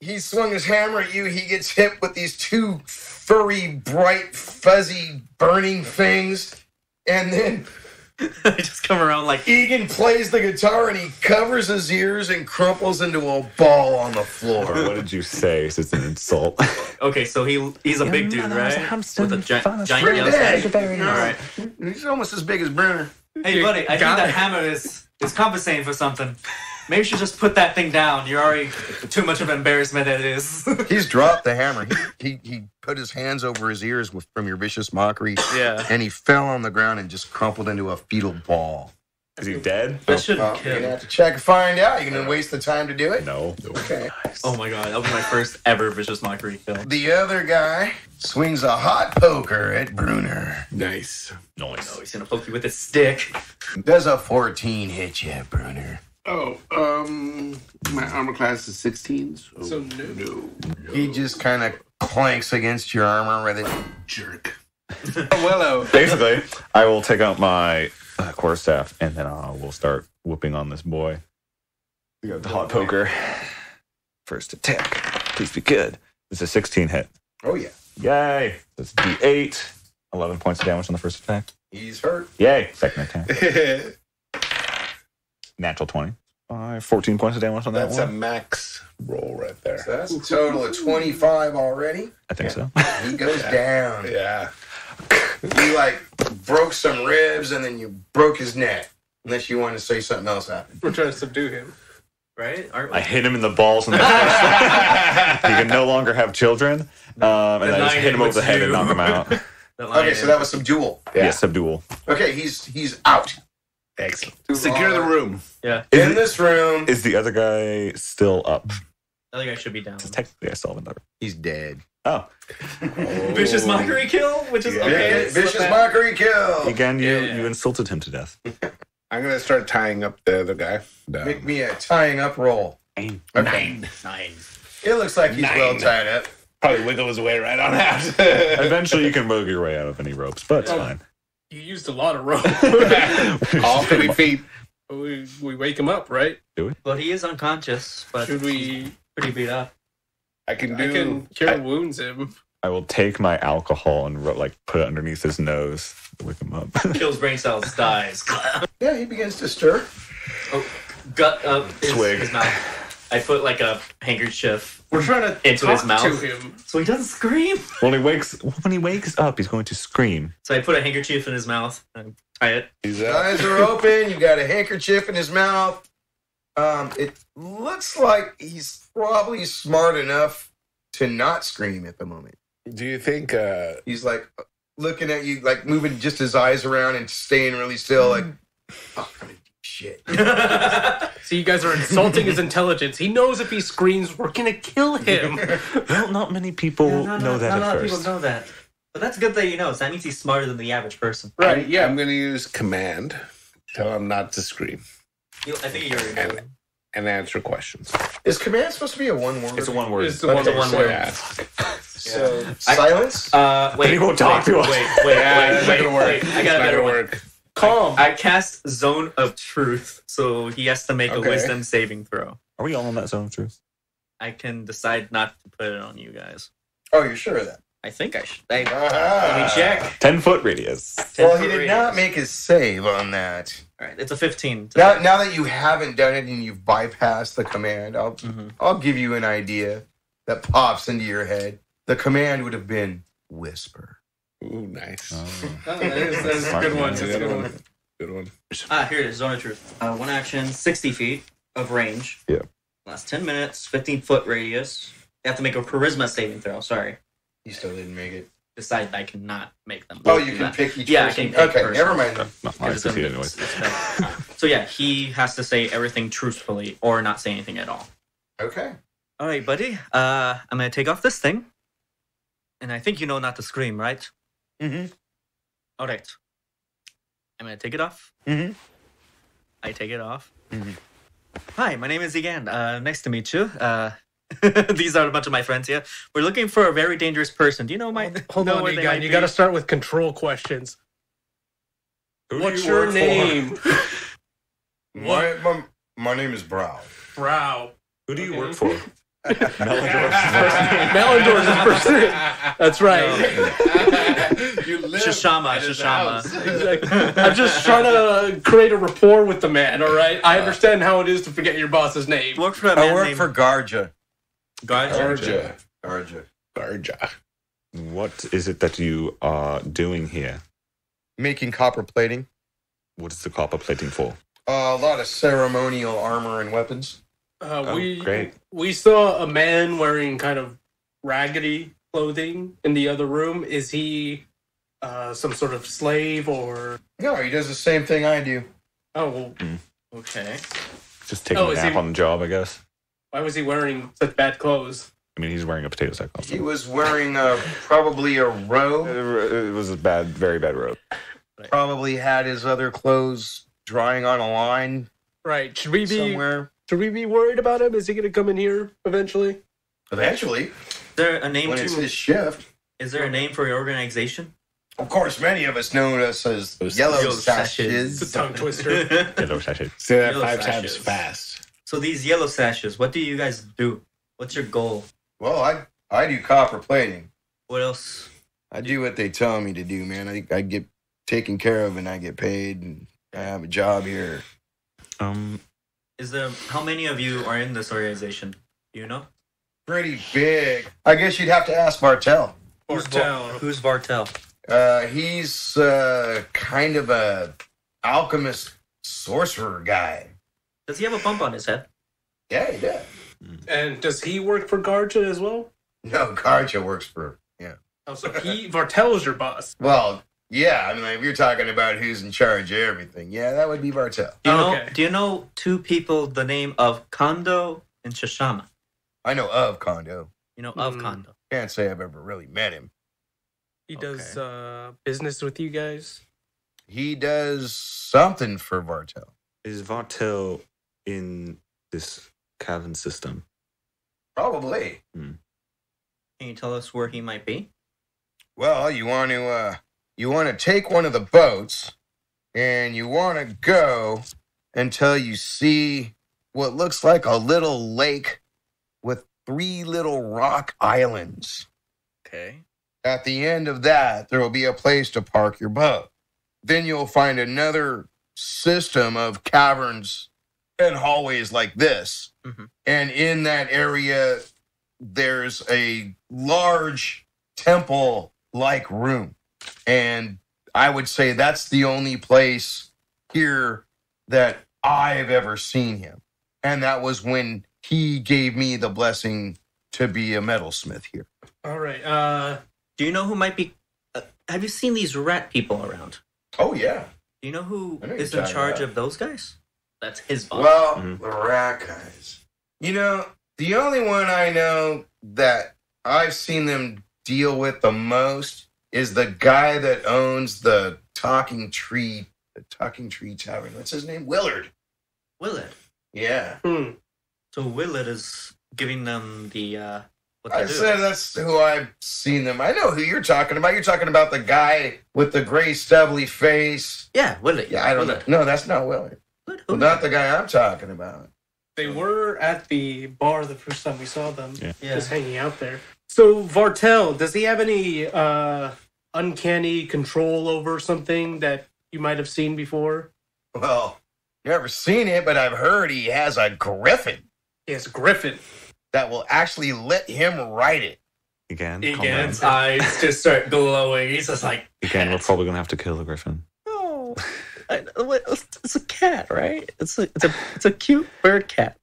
Speaker 1: He swung his hammer at you. He gets hit with these 2 furry, bright, fuzzy, burning things. And then
Speaker 5: I just come around like...
Speaker 1: Egan plays the guitar and he covers his ears and crumples into a ball on the floor.
Speaker 3: What did you say? It's an insult.
Speaker 5: Okay, so he's a big dude, right? With a giant
Speaker 1: Pretty
Speaker 5: yellow
Speaker 1: big.
Speaker 5: head. All right.
Speaker 1: He's almost as big as Bruner.
Speaker 5: Hey, buddy, I think that hammer is compensating for something. Maybe you should just put that thing down. You're already too much of an embarrassment as it is.
Speaker 1: He's dropped the hammer. He put his hands over his ears from your vicious mockery.
Speaker 5: Yeah.
Speaker 1: And he fell on the ground and just crumpled into a fetal ball.
Speaker 3: Is he dead?
Speaker 5: That shouldn't
Speaker 1: Well,
Speaker 5: kill
Speaker 1: you're
Speaker 5: him.
Speaker 1: gonna have to check and find out. You're gonna waste the time to do it?
Speaker 3: No.
Speaker 1: Okay.
Speaker 5: Oh my god, that was my first ever vicious mockery kill.
Speaker 1: The other guy swings a hot poker at Bruner.
Speaker 6: Nice.
Speaker 3: Nice.
Speaker 5: Oh, he's gonna poke you with his stick.
Speaker 1: Does a 14 hit you, Bruner?
Speaker 6: Oh, my armor class is 16.
Speaker 7: So no.
Speaker 1: He just kind of clanks against your armor with it.
Speaker 6: Jerk. Willow.
Speaker 3: Basically, I will take out my quarterstaff and then I will start whooping on this boy. We got the hot poker. First attack. Please be good. It's a 16 hit.
Speaker 1: Oh, yeah.
Speaker 3: Yay. That's D8. 11 points of damage on the first attack.
Speaker 1: He's hurt.
Speaker 3: Yay. Second attack. Natural 20. 14 points of damage on that
Speaker 6: That's a
Speaker 3: one.
Speaker 6: max roll right there.
Speaker 1: So that's a total of 25 already.
Speaker 3: I think so.
Speaker 1: He goes down.
Speaker 6: Yeah.
Speaker 1: You, like, broke some ribs and then you broke his neck. Unless you want to say something else happened.
Speaker 7: We're trying to subdue him.
Speaker 5: Right? Aren't we?
Speaker 3: I hit him in the balls and the chest. He can no longer have children. And I just hit him over the head and knock him out.
Speaker 1: Okay, so that was subdual.
Speaker 3: Yeah, subdual.
Speaker 1: Okay, he's out.
Speaker 6: Excellent. Secure the room.
Speaker 5: Yeah.
Speaker 1: In this room.
Speaker 3: Is the other guy still up?
Speaker 5: I think I should be down.
Speaker 3: Technically, I still have another.
Speaker 1: He's dead.
Speaker 3: Oh.
Speaker 5: Vicious mockery kill? Which is okay.
Speaker 1: Vicious mockery kill.
Speaker 3: Again, you insulted him to death.
Speaker 6: I'm going to start tying up the other guy.
Speaker 1: Make me a tying up roll.
Speaker 6: Nine.
Speaker 1: Okay.
Speaker 5: 9.
Speaker 1: It looks like he's
Speaker 6: 9.
Speaker 1: well tied up.
Speaker 6: Probably wiggle his way right on out.
Speaker 3: Eventually, you can move your way out of any ropes, but it's fine.
Speaker 7: You used a lot of rope.
Speaker 6: All 30 feet.
Speaker 7: we wake him up, right?
Speaker 5: Well, he is unconscious, but
Speaker 7: Should we?
Speaker 5: pretty beat up.
Speaker 6: I can
Speaker 7: I can cure wounds him.
Speaker 3: I will take my alcohol and put it underneath his nose to wake him up.
Speaker 5: Kills brain cells, dies.
Speaker 1: Yeah, he begins to stir.
Speaker 5: Gut up
Speaker 3: Swig.
Speaker 5: his mouth. I put like a handkerchief
Speaker 7: We're trying to
Speaker 5: into
Speaker 7: talk
Speaker 5: his mouth
Speaker 7: to him.
Speaker 5: so he doesn't scream.
Speaker 3: When he wakes up, he's going to scream.
Speaker 5: So I put a handkerchief in his mouth and tie it.
Speaker 6: He's
Speaker 1: His eyes are open. You got a handkerchief in his mouth. It looks like he's probably smart enough to not scream at the moment.
Speaker 6: Do you think
Speaker 1: He's like looking at you, like moving just his eyes around and staying really still, like, oh, I'm gonna do shit.
Speaker 7: So you guys are insulting his intelligence. He knows if he screams, we're gonna kill him.
Speaker 3: Well, not many people know that
Speaker 5: Not a
Speaker 3: at
Speaker 5: lot of
Speaker 3: first.
Speaker 5: people know that. But that's good that you know. So that means he's smarter than the average person.
Speaker 7: Right, yeah.
Speaker 6: I'm going to use command, tell him not to scream,
Speaker 5: I think you already know.
Speaker 6: and answer questions.
Speaker 1: Is command supposed to be a one word?
Speaker 3: It's a one word.
Speaker 7: It's the one word.
Speaker 6: Yeah.
Speaker 1: So, silence?
Speaker 5: Wait.
Speaker 3: He won't talk to us.
Speaker 5: Wait.
Speaker 6: It's not gonna work.
Speaker 5: I got a better one.
Speaker 6: Work.
Speaker 7: Calm.
Speaker 5: I cast Zone of Truth, so he has to make a
Speaker 6: Okay.
Speaker 5: wisdom saving throw.
Speaker 3: Are we all on that zone of truth?
Speaker 5: I can decide not to put it on you guys.
Speaker 1: Oh, you're sure of that?
Speaker 5: I think I should. Let me
Speaker 1: Ah.
Speaker 5: check.
Speaker 3: 10-foot radius.
Speaker 1: Well, he did not make his save on that.
Speaker 5: All right, it's a 15.
Speaker 1: Now that you haven't done it and you've bypassed the command,
Speaker 5: Mhm.
Speaker 1: I'll give you an idea that pops into your head. The command would have been whisper.
Speaker 6: Ooh, nice.
Speaker 7: That is a good one. That's a good one.
Speaker 6: Good one.
Speaker 5: Here it is, Zone of Truth. One action, 60 feet of range.
Speaker 3: Yeah.
Speaker 5: Last 10 minutes, 15-foot radius. You have to make a charisma saving throw. Sorry.
Speaker 1: You still didn't make it.
Speaker 5: Decide I cannot make them.
Speaker 1: Oh,
Speaker 5: both
Speaker 1: you
Speaker 5: do
Speaker 1: can
Speaker 5: that.
Speaker 1: pick each
Speaker 5: Yeah,
Speaker 1: person?
Speaker 5: I can pick
Speaker 1: Okay,
Speaker 5: person.
Speaker 1: never mind.
Speaker 3: Not nice to see anyways.
Speaker 5: So yeah, he has to say everything truthfully or not say anything at all.
Speaker 1: Okay.
Speaker 5: All right, buddy. I'm gonna take off this thing, and I think you know not to scream, right?
Speaker 1: Mm-hmm.
Speaker 5: All right. I'm gonna take it off.
Speaker 1: Mm-hmm.
Speaker 5: I take it off.
Speaker 1: Mhm.
Speaker 5: Hi, my name is Egan. Nice to meet you. These are a bunch of my friends here. We're looking for a very dangerous person. Do you know
Speaker 7: Hold
Speaker 5: know
Speaker 7: on,
Speaker 5: where they
Speaker 7: Egan.
Speaker 5: might
Speaker 7: You
Speaker 5: be?
Speaker 7: got to start with control questions.
Speaker 3: Who do
Speaker 7: What's
Speaker 3: you
Speaker 7: your
Speaker 3: work
Speaker 7: name?
Speaker 1: My name is Brow.
Speaker 7: Brow.
Speaker 3: Who do you
Speaker 7: Okay.
Speaker 3: work for?
Speaker 7: Melendor's his first name. That's right.
Speaker 6: You live
Speaker 5: Shashama,
Speaker 6: at his
Speaker 5: Shashama.
Speaker 6: house.
Speaker 7: Exactly. I'm just trying to create a rapport with the man, all right? I understand how it is to forget your boss's name.
Speaker 5: You work for a man
Speaker 1: I work
Speaker 5: named
Speaker 1: for Garja.
Speaker 5: Garcia.
Speaker 1: Garja.
Speaker 3: What is it that you are doing here?
Speaker 1: Making copper plating.
Speaker 3: What is the copper plating for?
Speaker 1: A lot of ceremonial armor and weapons.
Speaker 3: Great.
Speaker 7: We saw a man wearing kind of raggedy clothing in the other room. Is he some sort of slave or?
Speaker 1: No, he does the same thing I do.
Speaker 7: Oh, well,
Speaker 5: Okay.
Speaker 3: Just taking a
Speaker 7: is
Speaker 3: nap
Speaker 7: he-
Speaker 3: on the job, I guess.
Speaker 7: why was he wearing such bad clothes?
Speaker 3: I mean, he's wearing a potato sack.
Speaker 1: He was wearing probably a robe.
Speaker 3: It was a very bad robe.
Speaker 1: Probably had his other clothes drying on a line
Speaker 7: Right. Should we be
Speaker 1: somewhere.
Speaker 7: worried about him? Is he going to come in here eventually?
Speaker 1: Eventually,
Speaker 5: Is there a name
Speaker 1: when it's
Speaker 5: to?
Speaker 1: his shift.
Speaker 5: Is there a name for your organization?
Speaker 1: Of course, many of us know us as Yellow
Speaker 5: Yellow
Speaker 1: Sashes.
Speaker 7: It's a tongue twister.
Speaker 3: Yellow sachet.
Speaker 6: Say that
Speaker 5: Yellow
Speaker 6: 5 times
Speaker 5: sashes.
Speaker 6: fast.
Speaker 5: So these yellow sashes, what do you guys do? What's your goal?
Speaker 1: Well, I do copper plating.
Speaker 5: What else?
Speaker 1: I do what they tell me to do, man. I get taken care of and I get paid, and I have a job here.
Speaker 5: Is there? How many of you are in this organization? Do you know?
Speaker 1: Pretty big. I guess you'd have to ask Bartel.
Speaker 5: Who's Bartel?
Speaker 1: He's kind of a alchemist sorcerer guy.
Speaker 5: Does he have a bump on his head?
Speaker 1: Yeah, he does.
Speaker 7: And does he work for Garja as well?
Speaker 1: No, Garja works for, yeah.
Speaker 7: Oh, so Vartel's your boss.
Speaker 1: Well, yeah, I mean, if you're talking about who's in charge of everything, yeah, that would be Bartel.
Speaker 7: Okay.
Speaker 5: Do you know two people the name of Kondo and Shashama?
Speaker 1: I know of Kondo.
Speaker 5: You know of
Speaker 7: Hmm.
Speaker 5: Kondo.
Speaker 1: Can't say I've ever really met him.
Speaker 7: He does business with you guys.
Speaker 1: He does something for Bartel.
Speaker 3: Is Vartel in this cavern system?
Speaker 1: Probably.
Speaker 5: Can you tell us where he might be?
Speaker 1: Well, you want to take one of the boats, and you want to go until you see what looks like a little lake with 3 little rock islands.
Speaker 5: Okay.
Speaker 1: At the end of that, there will be a place to park your boat. Then you'll find another system of caverns and hallways like this. And in that area, there's a large temple-like room. And I would say that's the only place here that I've ever seen him. And that was when he gave me the blessing to be a metalsmith here.
Speaker 7: All right.
Speaker 5: Do you know who might be... have you seen these rat people around?
Speaker 1: Oh, yeah.
Speaker 5: Do you know who
Speaker 1: I know
Speaker 5: is
Speaker 1: you're
Speaker 5: in
Speaker 1: talking
Speaker 5: charge
Speaker 1: about.
Speaker 5: of those guys? That's his boss.
Speaker 1: Well, the rat guys. You know, the only one I know that I've seen them deal with the most is the guy that owns the Talking Tree Tavern. What's his name? Willard.
Speaker 5: Willett.
Speaker 1: Yeah.
Speaker 5: So Willett is giving them the what they
Speaker 1: I
Speaker 5: do.
Speaker 1: said that's who I've seen them. I know who you're talking about. You're talking about the guy with the gray stubbly face.
Speaker 5: Yeah, Willett.
Speaker 1: Yeah, I don't know. No, that's not Willard. Well, not the guy I'm talking about.
Speaker 7: They were at the bar the first time we saw them.
Speaker 3: Yeah.
Speaker 7: Just hanging out there. So Vartel, does he have any uncanny control over something that you might have seen before?
Speaker 1: Well, never seen it, but I've heard he has a griffin
Speaker 7: He has a griffin.
Speaker 1: that will actually let him ride it.
Speaker 3: Again,
Speaker 2: Egan's eyes just start glowing. He's just like,
Speaker 3: Again, we're probably gonna have to kill the griffin.
Speaker 5: No, it's a cat, right? It's a cute bird cat.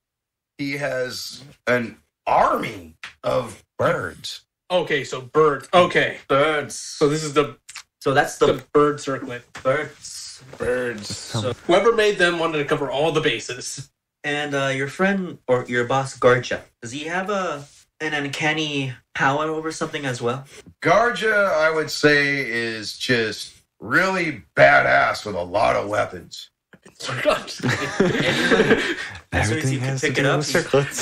Speaker 1: He has an army of birds.
Speaker 7: Okay, so birds. Okay.
Speaker 5: Birds.
Speaker 7: So this is the
Speaker 5: So that's the
Speaker 7: bird circlet.
Speaker 5: birds.
Speaker 7: So whoever made them wanted to cover all the bases.
Speaker 5: And your friend or your boss Garcia, does he have an uncanny power over something as well?
Speaker 1: Garja, I would say, is just really badass with a lot of weapons.
Speaker 5: As soon as you can pick it up,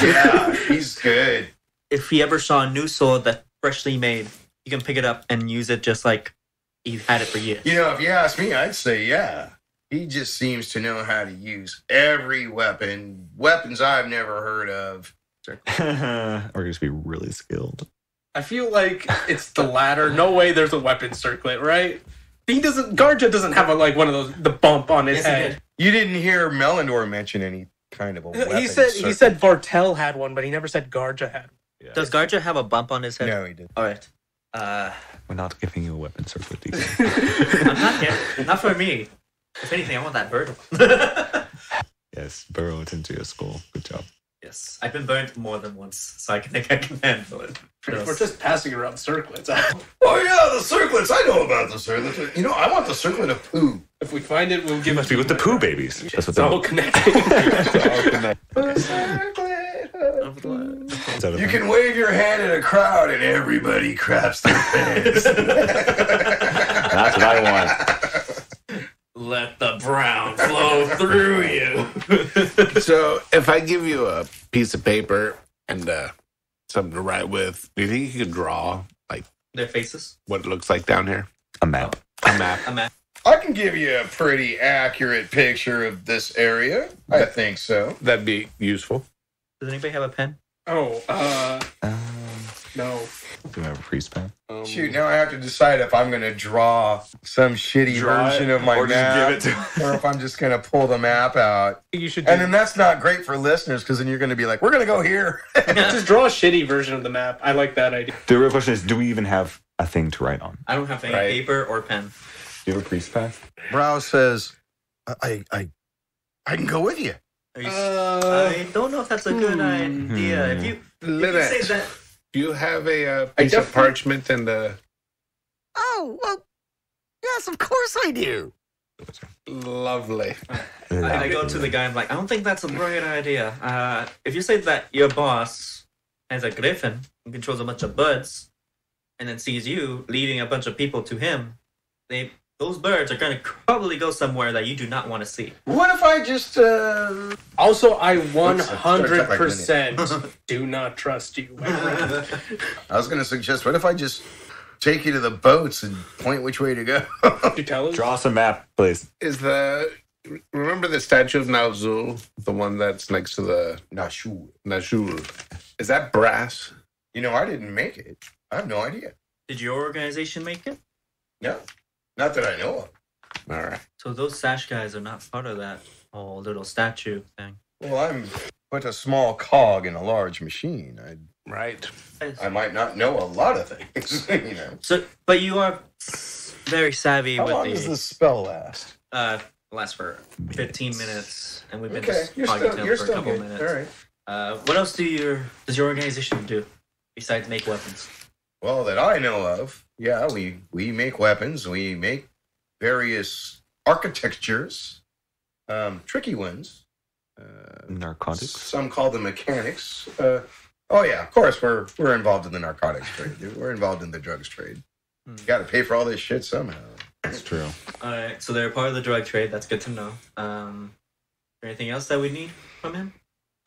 Speaker 1: Yeah, he's good.
Speaker 5: if he ever saw a new sword that's freshly made, you can pick it up and use it just like he's had it for years.
Speaker 1: You know, if you ask me, I'd say yeah. He just seems to know how to use every weapon. Weapons I've never heard of.
Speaker 3: We're going to be really skilled.
Speaker 7: I feel like it's the latter. No way there's a weapon circlet, right? Garja doesn't have one of those, the bump on his
Speaker 5: Yes, he
Speaker 7: head.
Speaker 1: You didn't hear Melindor mention any kind of a weapon.
Speaker 7: He said Vartel had one, but he never said Garja had one.
Speaker 3: Yeah.
Speaker 5: Does Garja have a bump on his head?
Speaker 1: No, he didn't.
Speaker 5: All right.
Speaker 3: We're not giving you a weapon circlet, DC.
Speaker 5: I'm not yet. Not for me. If anything, I want that bird.
Speaker 3: Yes, burrow it into your skull. Good job.
Speaker 5: Yes, I've been burnt more than once, so I think I can handle it.
Speaker 7: We're just passing around circlets.
Speaker 1: Oh, yeah, the circlets. I know about the circlets. You know, I want the circlet of poo.
Speaker 7: If we find it, we'll give
Speaker 3: Must
Speaker 7: it
Speaker 3: be with the poo babies. That's what
Speaker 7: It's all connected.
Speaker 1: The circlet. You can wave your hand in a crowd and everybody craps their pants.
Speaker 3: That's what I want.
Speaker 2: let the brown flow through you.
Speaker 6: So, if I give you a piece of paper and something to write with, do you think you could draw like
Speaker 5: Their faces.
Speaker 6: what it looks like down here?
Speaker 3: A map.
Speaker 6: A map.
Speaker 5: A map.
Speaker 1: I can give you a pretty accurate picture of this area. I think so.
Speaker 6: That'd be useful.
Speaker 5: Does anybody have a pen?
Speaker 7: Oh, no.
Speaker 3: Do we have a priest pen?
Speaker 1: Shoot, now I have to decide if I'm going to draw some shitty version of my
Speaker 3: or
Speaker 1: map,
Speaker 3: just give it to
Speaker 1: or if I'm just going to pull the map out.
Speaker 7: You should
Speaker 1: And then that's not great for listeners, because then you're going to be like, we're going to go here.
Speaker 7: just draw a shitty version of the map. I like that idea.
Speaker 3: The real question is, do we even have a thing to write on?
Speaker 5: I don't have any
Speaker 6: Right.
Speaker 5: paper or pen.
Speaker 3: Do you have a priest pen?
Speaker 1: Brow says, I can go with you.
Speaker 5: Are you I don't know if that's a good idea. If you say
Speaker 6: Linnett,
Speaker 5: that,
Speaker 6: do you have a piece of parchment and a
Speaker 4: Oh, well, yes, of course I do.
Speaker 6: lovely?
Speaker 5: I go to the guy and I'm like, I don't think that's a great idea. If you say that your boss has a griffin and controls a bunch of birds, and then sees you leading a bunch of people to him, those birds are going to probably go somewhere that you do not want to see.
Speaker 1: What if I just,
Speaker 7: Also, I 100% do not trust you.
Speaker 1: I was going to suggest, what if I just take you to the boats and point which way to go?
Speaker 7: You tell us?
Speaker 3: Draw us a map, please.
Speaker 6: Remember the statue of Nalzul, the one that's next to the
Speaker 1: Nashul.
Speaker 6: Nashul? Is that brass?
Speaker 1: You know, I didn't make it. I have no idea.
Speaker 5: Did your organization make it?
Speaker 1: No, not that I know of.
Speaker 6: All right.
Speaker 5: So those sash guys are not part of that whole little statue thing.
Speaker 1: Well, I'm put a small cog in a large machine.
Speaker 6: Right.
Speaker 1: I might not know a lot of things, you know.
Speaker 5: So, but you are very savvy
Speaker 1: How
Speaker 5: with
Speaker 1: long
Speaker 5: the.
Speaker 1: does this spell last?
Speaker 5: Lasts for 15 minutes, and we've been
Speaker 1: Okay,
Speaker 5: just
Speaker 1: you're
Speaker 5: talking
Speaker 1: still,
Speaker 5: to him
Speaker 1: you're
Speaker 5: for a
Speaker 1: still
Speaker 5: couple
Speaker 1: good.
Speaker 5: minutes.
Speaker 1: All right.
Speaker 5: What else does your organization do besides make weapons?
Speaker 1: Well, that I know of, yeah, we make weapons. We make various architectures, tricky ones.
Speaker 3: Narcotics.
Speaker 1: Some call them mechanics. Oh yeah, of course we're involved in the narcotics trade. We're involved in the drugs trade. You got to pay for all this shit somehow.
Speaker 3: That's true.
Speaker 5: All right, so they're part of the drug trade. That's good to know. Anything else that we need from him?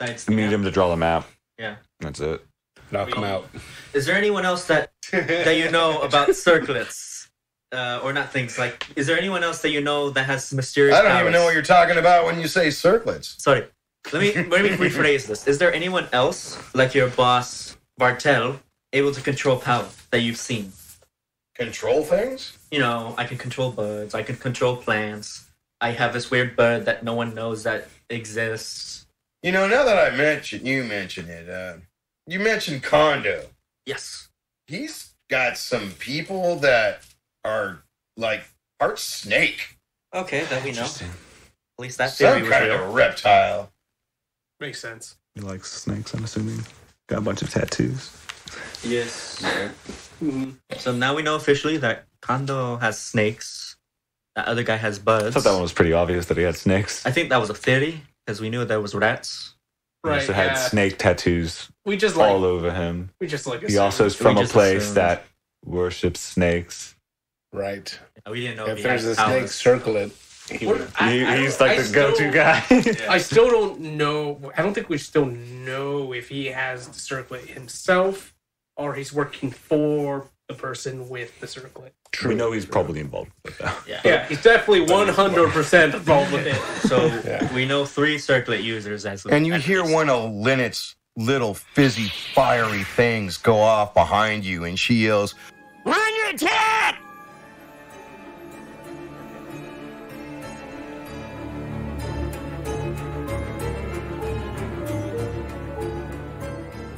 Speaker 5: Besides
Speaker 3: We
Speaker 5: the
Speaker 3: need
Speaker 5: map?
Speaker 3: him to draw the map.
Speaker 5: Yeah.
Speaker 3: That's it.
Speaker 6: Knock him out.
Speaker 5: Is there anyone else that you know about circlets? Or not things like? Is there anyone else that you know that has mysterious?
Speaker 1: I don't even know
Speaker 5: powers?
Speaker 1: what you're talking about when you say circlets.
Speaker 5: Sorry. Let me rephrase this. Is there anyone else like your boss Bartel able to control power that you've seen?
Speaker 1: Control things?
Speaker 5: You know, I can control birds. I can control plants. I have this weird bird that no one knows that exists.
Speaker 1: You know, now that you mention it, you mentioned Kondo.
Speaker 5: Yes.
Speaker 1: He's got some people that are like part snake.
Speaker 5: Okay, that we know.
Speaker 3: Interesting.
Speaker 5: At least that theory
Speaker 1: Some
Speaker 5: was
Speaker 1: kind
Speaker 5: real.
Speaker 1: of reptile.
Speaker 7: Makes sense.
Speaker 3: He likes snakes, I'm assuming. Got a bunch of tattoos.
Speaker 5: Yes.
Speaker 7: Mm-hmm.
Speaker 5: So now we know officially that Kondo has snakes. That other guy has birds.
Speaker 3: I thought that one was pretty obvious that he had snakes.
Speaker 5: I think that was a theory because we knew there was rats.
Speaker 3: He
Speaker 7: Right.
Speaker 3: also had snake tattoos
Speaker 7: We just
Speaker 3: all over him.
Speaker 7: We just like.
Speaker 3: He also is from a
Speaker 5: just
Speaker 3: place
Speaker 5: assumed.
Speaker 3: that worships snakes.
Speaker 6: Right.
Speaker 5: We didn't know
Speaker 6: If
Speaker 5: he
Speaker 6: there's
Speaker 5: had
Speaker 6: a snake,
Speaker 5: powers.
Speaker 6: circle it. He would.
Speaker 3: He's like the go-to guy.
Speaker 7: I still don't know. I don't think we still know if he has the circlet himself or he's working for the person with the circlet.
Speaker 3: We know he's probably involved with that.
Speaker 7: Yeah, he's definitely 100% involved with it.
Speaker 5: So
Speaker 6: Yeah.
Speaker 5: we know 3 circlet users as
Speaker 1: And you
Speaker 5: at
Speaker 1: hear
Speaker 5: least.
Speaker 1: one of Linnett's little fizzy, fiery things go off behind you, and she yells,
Speaker 4: We're under attack!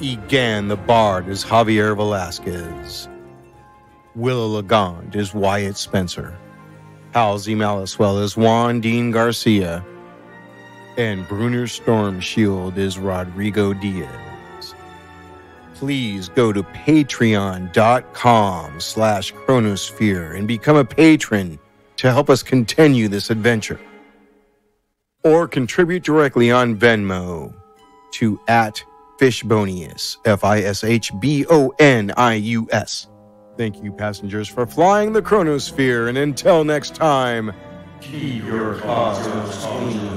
Speaker 1: Egan the Bard is Javier Valesquez. WillowLaGond is Wyatt Spencer. Halsey Malicewell is Juan Dean Garcia. And Bruner's Stormshield is Rodrigo Diaz. Please go to patreon.com/chronosphere and become a patron to help us continue this adventure. Or contribute directly on Venmo to @Fishbonius, FISHBONIUS. Thank you, passengers, for flying the Chronosphere, and until next time, keep your cosmos clean.